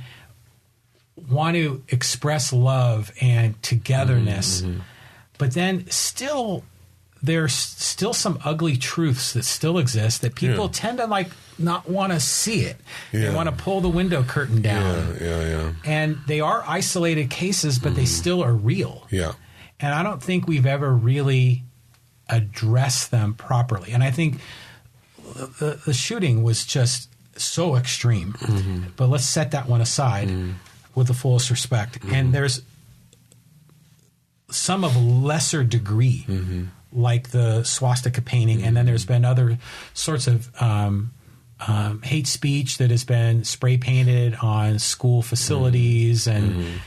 want to express love and togetherness, but then there's still some ugly truths that still exist that people tend to not want to see it. They want to pull the window curtain down. And they are isolated cases, but they still are real. And I don't think we've ever really addressed them properly. And I think the shooting was just so extreme. But let's set that one aside with the fullest respect. And there's some of lesser degree, like the swastika painting, and then there's been other sorts of hate speech that has been spray painted on school facilities, and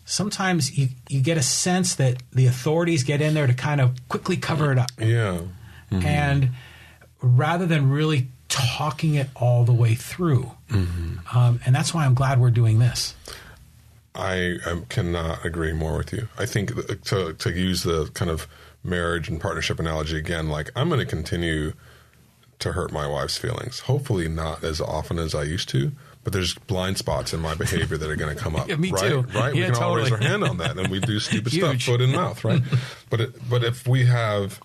sometimes you get a sense that the authorities get in there to kind of quickly cover it up. And rather than really talking it all the way through. And that's why I'm glad we're doing this. I cannot agree more with you. I think to use the kind of marriage and partnership analogy again, I'm going to continue to hurt my wife's feelings. Hopefully not as often as I used to, but there's blind spots in my behavior that are going to come up. Me right? too. Right? We can all raise our hand on that, and we do stupid stuff, foot in mouth, right? But if we have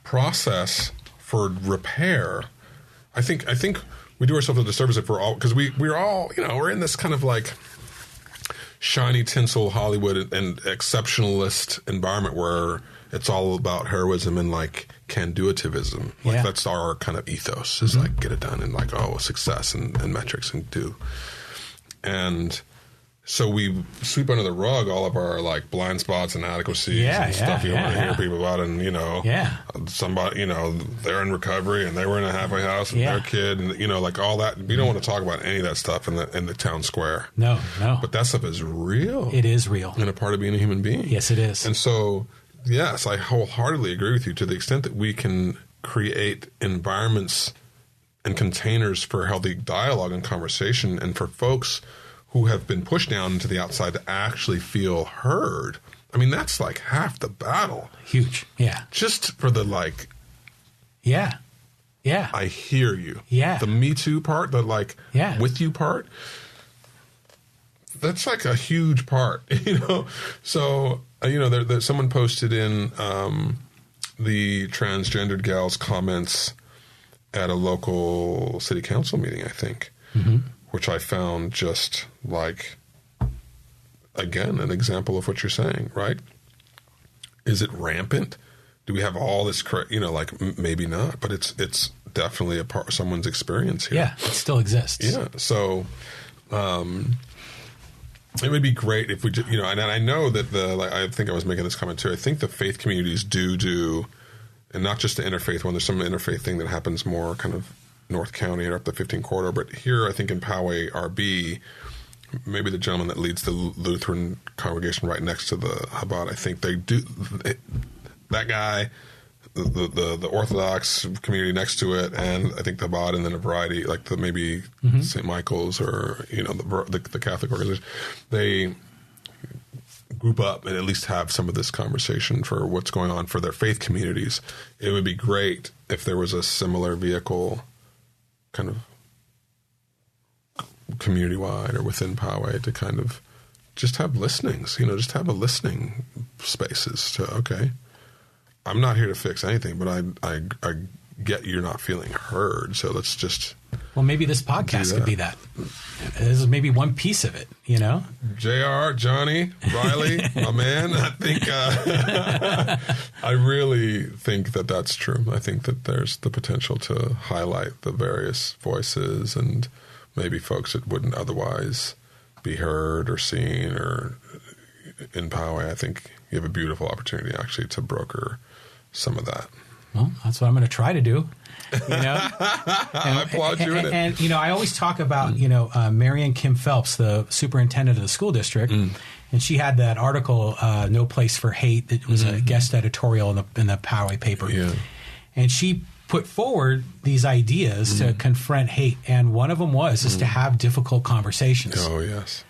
process for repair, I think we do ourselves a disservice if we're all, because we're all, we're in this kind of shiny tinsel Hollywood and exceptionalist environment where it's all about heroism and can-do-ativism. That's our kind of ethos is get it done and success and metrics and do. And so we sweep under the rug all of our blind spots and inadequacies and stuff you don't want to hear people about. And, somebody, they're in recovery and they were in a halfway house and their kid and, all that. We don't want to talk about any of that stuff in the town square. No. But that stuff is real. It is real. And a part of being a human being. Yes, it is. And so, yes, I wholeheartedly agree with you to the extent that we can create environments and containers for healthy dialogue and conversation and for folks who have been pushed down into the outside to actually feel heard. I mean, that's half the battle. Huge. Yeah. Just for the Yeah. I hear you. Yeah. The Me Too part, the with you part, that's a huge part, So, someone posted in the transgendered gal's comments at a local city council meeting, I think, which I found just again, an example of what you're saying, right? Is it rampant? Do we have all this, maybe not, but it's definitely a part of someone's experience here. Yeah, it still exists. Yeah, so it would be great if we, and I know that I think I was making this comment too. I think the faith communities do, and not just the interfaith one. There's some interfaith thing that happens more kind of North County or up the 15 corridor, but here I think in Poway RB, maybe the gentleman that leads the Lutheran congregation right next to the Chabad, I think they do. That guy, the Orthodox community next to it, and I think the Chabad, and then a variety maybe St. Michael's or the Catholic organization, they group up and at least have some of this conversation for what's going on for their faith communities. It would be great if there was a similar vehicle, kind of community-wide or within Poway, to kind of just have listenings, just have a listening spaces to, okay, I'm not here to fix anything, but I get you're not feeling heard. So let's just. Well, maybe this podcast could be that. This is maybe one piece of it, JR, Johnny, Riley, my man, I think, I really think that that's true. I think that there's the potential to highlight the various voices and maybe folks that wouldn't otherwise be heard or seen or in Poway. I think you have a beautiful opportunity actually to broker some of that. Well, that's what I'm going to try to do. I applaud you in it. And I always talk about, Marian Kim-Phelps, the superintendent of the school district, and she had that article, No Place for Hate, that was a guest editorial in the Poway paper. Yeah. And she put forward these ideas to confront hate, and one of them is to have difficult conversations. Oh, yes.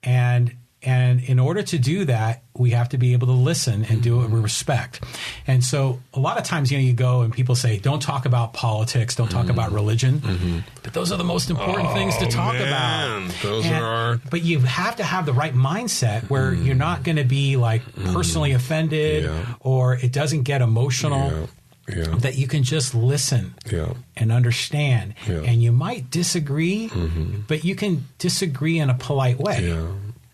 And in order to do that, we have to be able to listen and do it with respect. And so a lot of times, you go and people say, don't talk about politics, don't talk about religion. But those are the most important things to talk about. But you have to have the right mindset where you're not going to be like personally offended or it doesn't get emotional. Yeah. That you can just listen and understand. Yeah. And you might disagree, but you can disagree in a polite way. Yeah.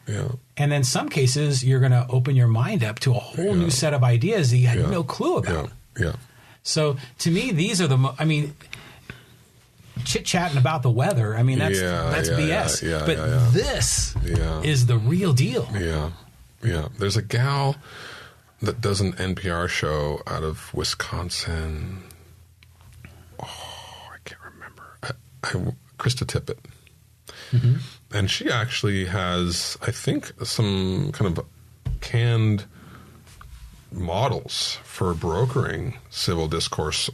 Yeah. And in some cases, you're going to open your mind up to a whole new set of ideas that you had no clue about. Yeah. So to me, these are chit-chatting about the weather. I mean, that's BS. But this is the real deal. Yeah. Yeah. There's a gal that does an NPR show out of Wisconsin. Oh, I can't remember. Krista Tippett. Mm-hmm. And she actually has, I think, some kind of canned models for brokering civil discourse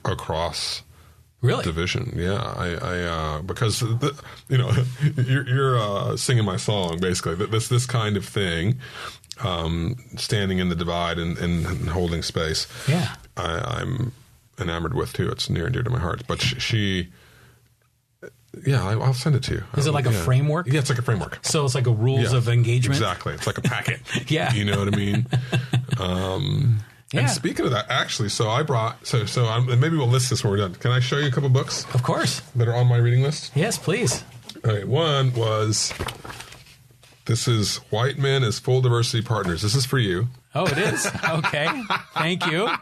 across division. Yeah, I because you're singing my song basically. This kind of thing, standing in the divide and holding space. Yeah, I'm enamored with too. It's near and dear to my heart. But she. Yeah, I'll send it to you. Is it like a framework? Yeah, it's like a framework. So it's like a rules of engagement? Exactly. It's like a packet. Yeah. You know what I mean? And speaking of that, actually, so I brought, maybe we'll list this when we're done. Can I show you a couple books? Of course. That are on my reading list? Yes, please. All right, one was, this is White Men as Full Diversity Partners. This is for you. Oh, it is? Okay. Thank you. All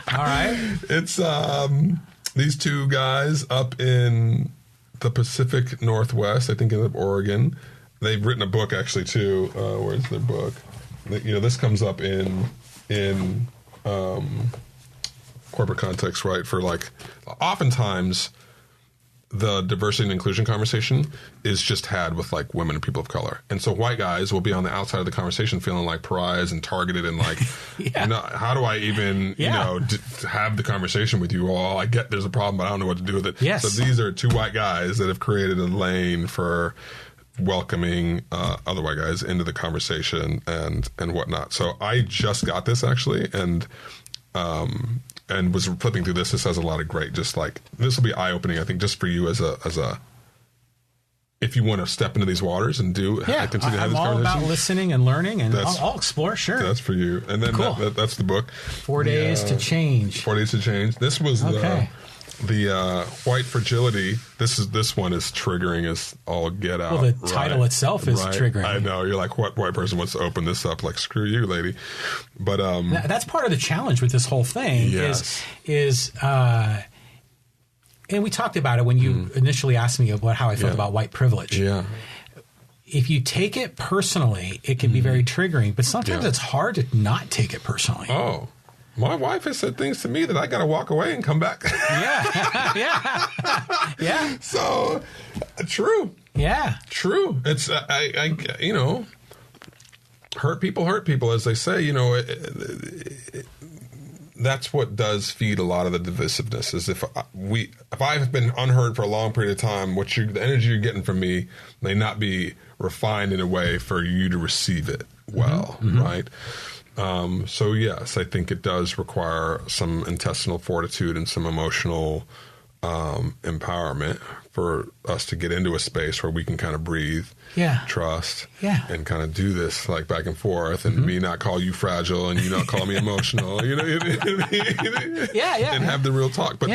right. It's these two guys up in the Pacific Northwest, I think in Oregon. They've written a book actually too. Where's their book? This comes up in corporate context, right? For like, oftentimes the diversity and inclusion conversation is just had with like women and people of color. And so white guys will be on the outside of the conversation feeling like pariahs and targeted and like, how do I even, have the conversation with you all? I get there's a problem, but I don't know what to do with it. Yes. So these are two white guys that have created a lane for welcoming other white guys into the conversation and whatnot. So I just got this actually, and was flipping through this. This has a lot of great, just like, this will be eye-opening, I think, just for you as a if you want to step into these waters and continue to have this conversation. I'm all about listening and learning, and I'll explore, sure. That's for you. And then cool. that's the book. 4 Days to Change. 4 Days to Change. This was the white fragility. This one is triggering as all get out. Well, the title itself is triggering. I know. You're like, what white person wants to open this up? Like, screw you, lady. But that's part of the challenge with this whole thing. Yes. is and we talked about it when you initially asked me about how I felt about white privilege. Yeah. If you take it personally, it can be very triggering. But sometimes it's hard to not take it personally. Oh. My wife has said things to me that I got to walk away and come back. Yeah. So, true. Yeah. True. It's, hurt people, as they say, that's what does feed a lot of the divisiveness, is if I've been unheard for a long period of time, the energy you're getting from me may not be refined in a way for you to receive it well, right? So yes, I think it does require some intestinal fortitude and some emotional empowerment for us to get into a space where we can kind of breathe, trust, and kind of do this like back and forth, and me not call you fragile and you not call me emotional, you know what I mean? And have the real talk. But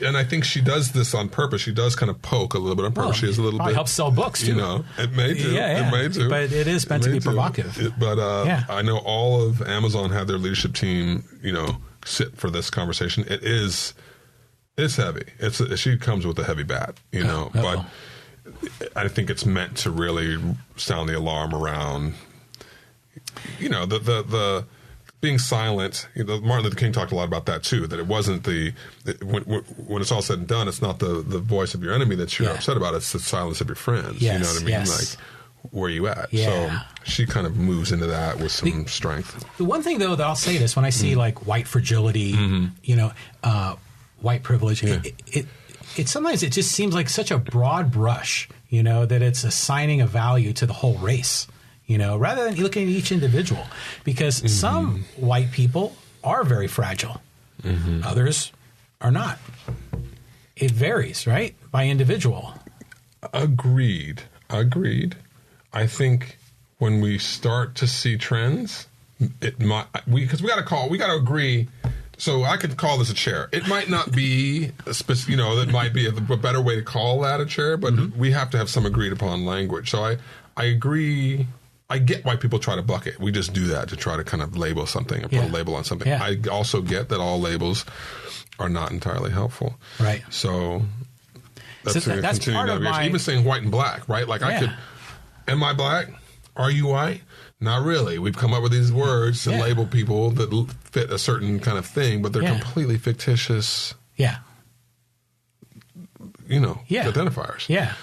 and I think she does this on purpose. She does kind of poke a little bit on purpose. She has a little bit. Helps sell books too. You know, it may do. It may do. But it is meant to be provocative. I know all of Amazon had their leadership team, you know, sit for this conversation. It's heavy. She comes with a heavy bat, you know, but I think it's meant to really sound the alarm around, you know, the being silent. You know, Martin Luther King talked a lot about that too, that it wasn't when it's all said and done, it's not the voice of your enemy that you're upset about, it's the silence of your friends. You know what I mean? Like, where you at? So she kind of moves into that with some strength. The one thing though that I'll say this, when I see like white fragility, you know, white privilege, it sometimes it just seems like such a broad brush, you know, that it's assigning a value to the whole race, you know, rather than looking at each individual, because some white people are very fragile, others are not. It varies, right, by individual. Agreed. I think when we start to see trends, because we got to agree. So I could call this a chair. It might not be, you know, that might be a better way to call that a chair, but we have to have some agreed upon language. So I agree. I get why people try to bucket. We just do that to try to kind of label something and put a label on something. I also get that all labels are not entirely helpful. Right. So that's part of my... Even saying white and black, right? Like I could, am I black? Are you white? Not really. We've come up with these words to label people that fit a certain kind of thing, but they're completely fictitious. You know, identifiers.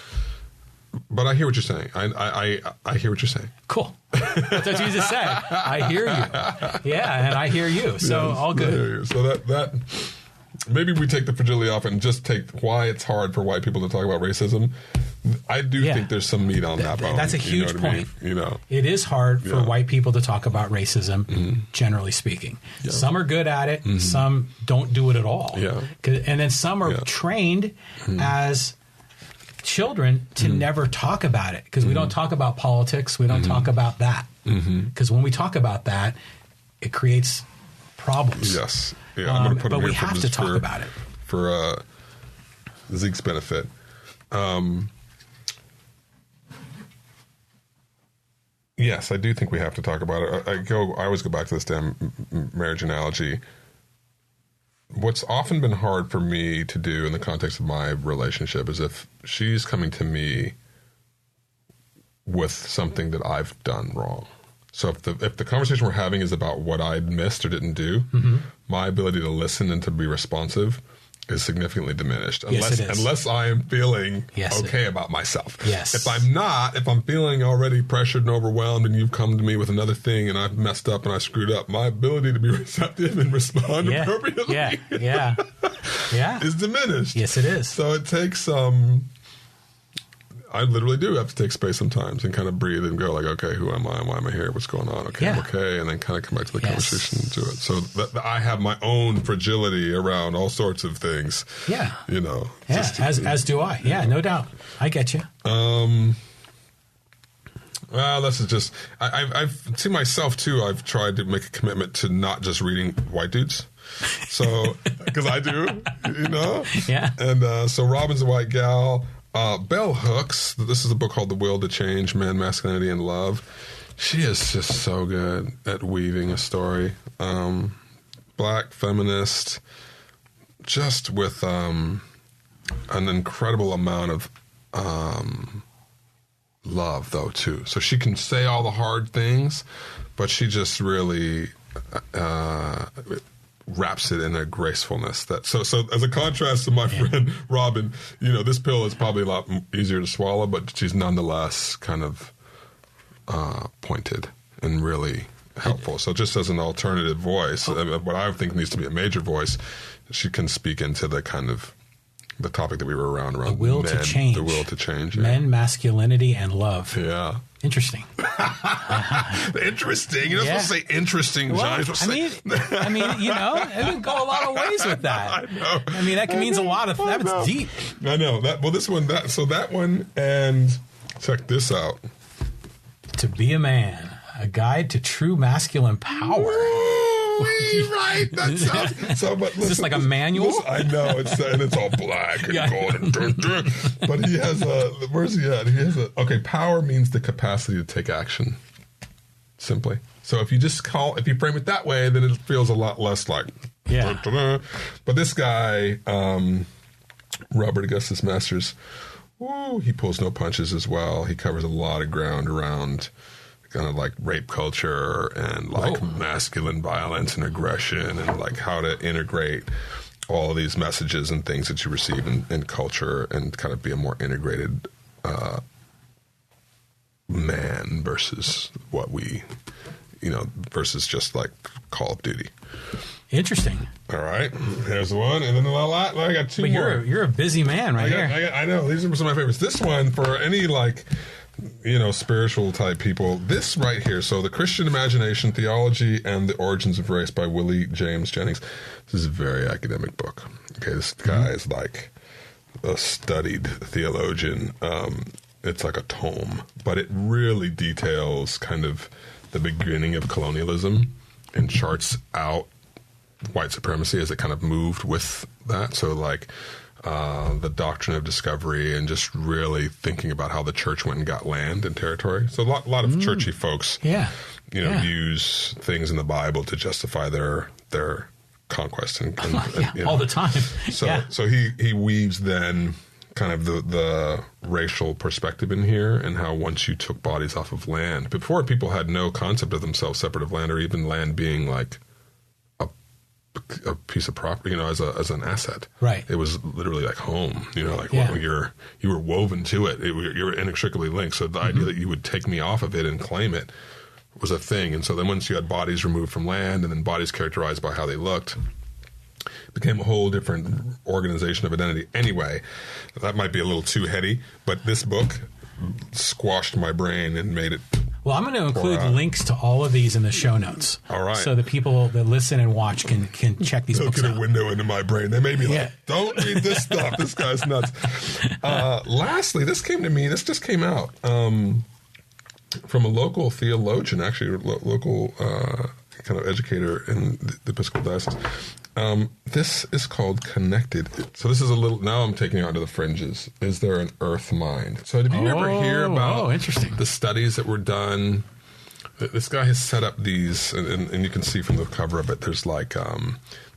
But I hear what you're saying. I hear what you're saying. Cool. That's what you just said. I hear you. And I hear you. So all good. So that maybe we take the fragility off and just take why it's hard for white people to talk about racism. I do think there's some meat on that bone. That's a huge point. I mean? You know, it is hard for white people to talk about racism, generally speaking. Some are good at it. Some don't do it at all. And then some are trained as children to never talk about it, because we don't talk about politics. We don't talk about that, because when we talk about that, it creates problems. I'm going to put but them we here have to talk about it for Zeke's benefit. Yes, I do think we have to talk about it. I always go back to this damn marriage analogy. What's often been hard for me to do in the context of my relationship is if she's coming to me with something that I've done wrong. So if the conversation we're having is about what I missed or didn't do, my ability to listen and to be responsive is significantly diminished unless I am feeling okay about myself. If I'm not, if I'm feeling already pressured and overwhelmed and you've come to me with another thing and I've messed up and I screwed up, my ability to be receptive and respond appropriately is diminished. Yes, it is. So it takes I literally do have to take space sometimes and kind of breathe and go like, okay, who am I? Why am I here? What's going on? Okay, I'm okay. And then kind of come back to the conversation and do it. So I have my own fragility around all sorts of things. You know. As do I. No doubt. I get you. Well, this is just, I've to myself too, I've tried to make a commitment to not just reading white dudes. So, because I do, you know? And so Robin's a white gal. Bell Hooks, this is a book called The Will to Change, Men, Masculinity, and Love. She is just so good at weaving a story. Black feminist, just with an incredible amount of love, though, too. So she can say all the hard things, but she just really wraps it in a gracefulness that so as a contrast to my friend Robin, you know, this pill is probably a lot easier to swallow, but she's nonetheless kind of pointed and really helpful. So just as an alternative voice, what I think needs to be a major voice, she can speak into the kind of the topic that we were around the will men, to change. The will to change. Yeah. Men, masculinity, and love. Yeah. Interesting. Interesting. You're not supposed to say interesting, Well, John. I mean, it can go a lot of ways with that. I know. I mean, that means a lot of that's deep. I know. That one, and check this out. To be a man, a guide to true masculine power. Right. That sounds so. But listen, is this like a manual? I know. It's all black and gold. But he has a. Where's he at? He has a. Okay, power means the capacity to take action. Simply. So if you frame it that way, then it feels a lot less like. Yeah. But this guy, Robert Augustus Masters, he pulls no punches as well. He covers a lot of ground around kind of like rape culture and like masculine violence and aggression and like how to integrate all of these messages and things that you receive in culture and kind of be a more integrated man versus what we, versus just like Call of Duty. Interesting. All right, there's one, and then I got two more. You're a busy man here. I know. These are some of my favorites. This one, for any spiritual type people, this right here. So, The Christian Imagination, Theology, and the Origins of Race by Willie James Jennings. This is a very academic book. Okay, this guy is like a studied theologian. It's like a tome, but it really details kind of the beginning of colonialism and charts out white supremacy as it kind of moved with that. So the doctrine of discovery and just really thinking about how the church went and got land and territory. So a lot of churchy folks, use things in the Bible to justify their conquest and all the time. So he weaves then kind of the racial perspective in here and how once you took bodies off of land, before people had no concept of themselves separate of land or even land being like a piece of property, as an asset. Right. It was literally like home, you were woven to it. You were inextricably linked. So the idea that you would take me off of it and claim it was a thing. And so then once you had bodies removed from land and then bodies characterized by how they looked, it became a whole different organization of identity. Anyway, that might be a little too heady, but this book squashed my brain and made it. Well, I'm going to include links to all of these in the show notes. All right. So the people that listen and watch can check these books out. They'll get a window into my brain. They may be like, don't read this stuff. This guy's nuts. Lastly, this just came out from a local theologian, actually local kind of educator in the Episcopal Diocese. This is called Connected. So this is now I'm taking it out to the fringes. Is there an earth mind? So did you ever hear about the studies that were done? This guy has set up these, and you can see from the cover of it, there's like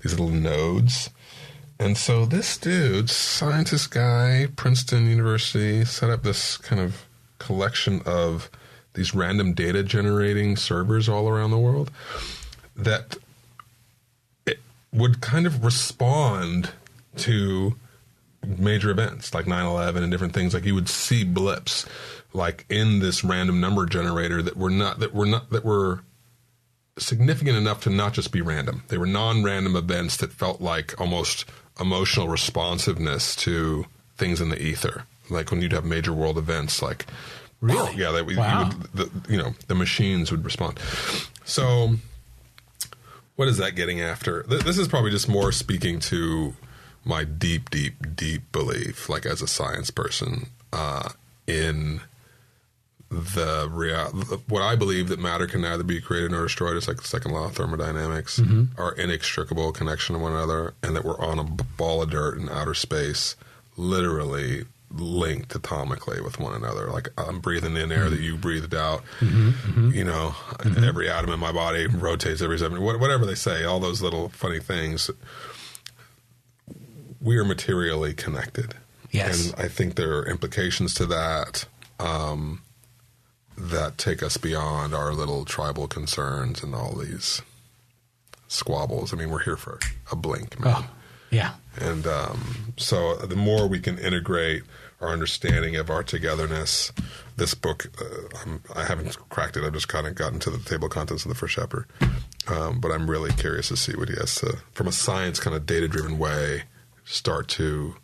these little nodes. And so this dude, scientist guy, Princeton University, set up this kind of collection of these random data generating servers all around the world that would kind of respond to major events like 9/11 and different things. Like you would see blips like in this random number generator that were significant enough to not just be random. They were non-random events that felt like almost emotional responsiveness to things in the ether. Like when you'd have major world events, like really, the machines would respond. So. What is that getting after? This is probably just more speaking to my deep, deep, deep belief, like as a science person, in what I believe that matter can neither be created nor destroyed. It's like the second law of thermodynamics, our inextricable connection to one another, and that we're on a ball of dirt in outer space, literally linked atomically with one another. Like I'm breathing in air that you breathed out. Every atom in my body rotates every 7 minutes. Whatever they say, all those little funny things. We are materially connected. Yes. And I think there are implications to that that take us beyond our little tribal concerns and all these squabbles. I mean, we're here for a blink, man. Oh, yeah. And so the more we can integrate our understanding of our togetherness, this book, I haven't cracked it. I've just kind of gotten to the table of contents of the first chapter. But I'm really curious to see what he has to, from a science kind of data-driven way, start to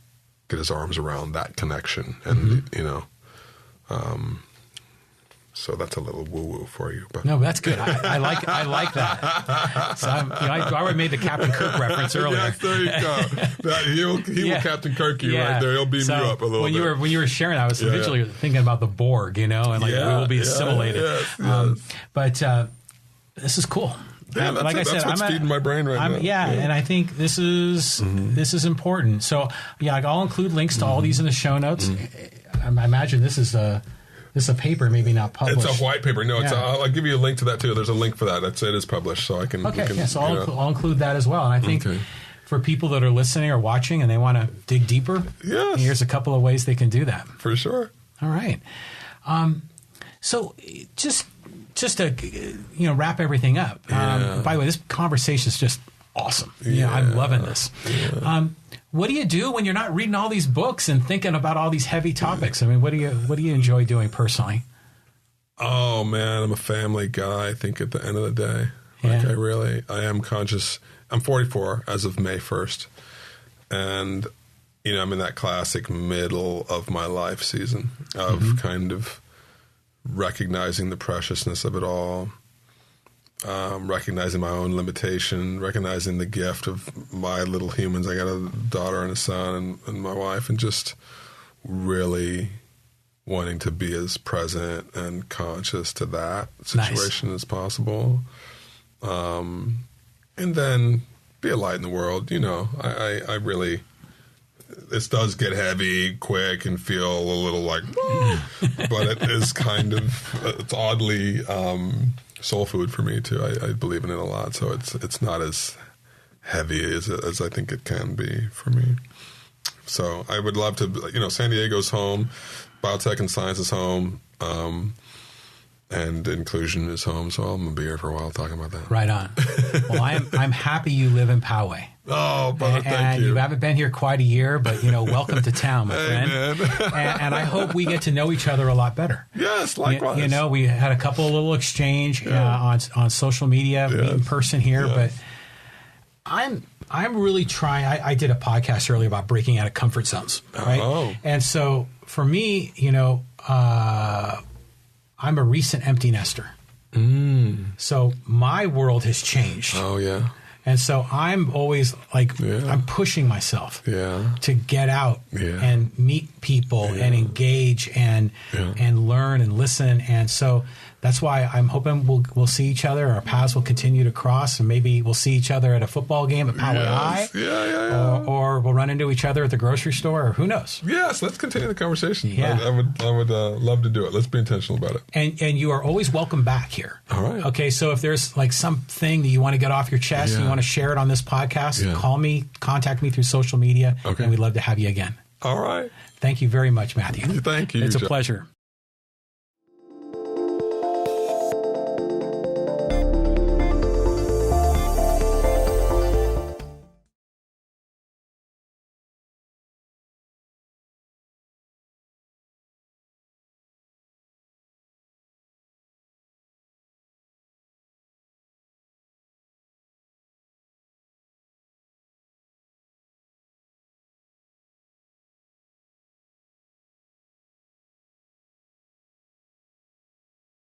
get his arms around that connection. And, you know, so that's a little woo-woo for you. But. No, that's good. I like that. So I already made the Captain Kirk reference earlier. Yes, there you go. He will Captain Kirk you right there. He'll beam you up a little bit. When you were sharing, I was eventually thinking about the Borg, you know, and like we will be assimilated. Yes. But this is cool. Yeah, that's what's feeding my brain right now. Yeah, and I think this is important. So I'll include links to all these in the show notes. I imagine this is a paper, maybe not published. It's a white paper. No, I'll give you a link to that too. There's a link for that. It is published, so I can. Okay, so I'll include that as well. And I think for people that are listening or watching and they want to dig deeper, here's a couple of ways they can do that. For sure. All right. So just to wrap everything up. By the way, this conversation is just awesome. I'm loving this. What do you do when you're not reading all these books and thinking about all these heavy topics? I mean, what do you enjoy doing personally? Oh man, I'm a family guy. I think at the end of the day, I am conscious. I'm 44 as of May 1st, and I'm in that classic middle of my life season of kind of recognizing the preciousness of it all. Recognizing my own limitation, recognizing the gift of my little humans. I got a daughter and a son and my wife, and just really wanting to be as present and conscious to that situation as possible. And then be a light in the world. I really, this does get heavy quick and feel a little like, but it is kind of, it's oddly, soul food for me too. I believe in it a lot, so it's not as heavy as I think it can be for me. So I would love to, San Diego's home, biotech and science is home, and inclusion is home. So I'm gonna be here for a while talking about that. Right on. Well, I'm happy you live in Poway. Oh, brother, thank you. You haven't been here quite a year, but welcome to town, my friend. And I hope we get to know each other a lot better. Yes, likewise. We had a couple of little exchange on social media, meet in person here, but I'm really trying. I did a podcast earlier about breaking out of comfort zones, right? Oh. And so for me, I'm a recent empty nester. So my world has changed. Oh, yeah. And so I'm always like, I'm pushing myself to get out and meet people and engage and learn and listen. And so that's why I'm hoping we'll see each other. Our paths will continue to cross, and maybe we'll see each other at a football game at Poway High, or we'll run into each other at the grocery store, or who knows. Yes, let's continue the conversation. Yeah. I would love to do it. Let's be intentional about it. And you are always welcome back here. All right. Okay, so if there's like something that you want to get off your chest, and you want to share it on this podcast, call me, contact me through social media, and we'd love to have you again. All right. Thank you very much, Mathew. Thank you. It's a pleasure.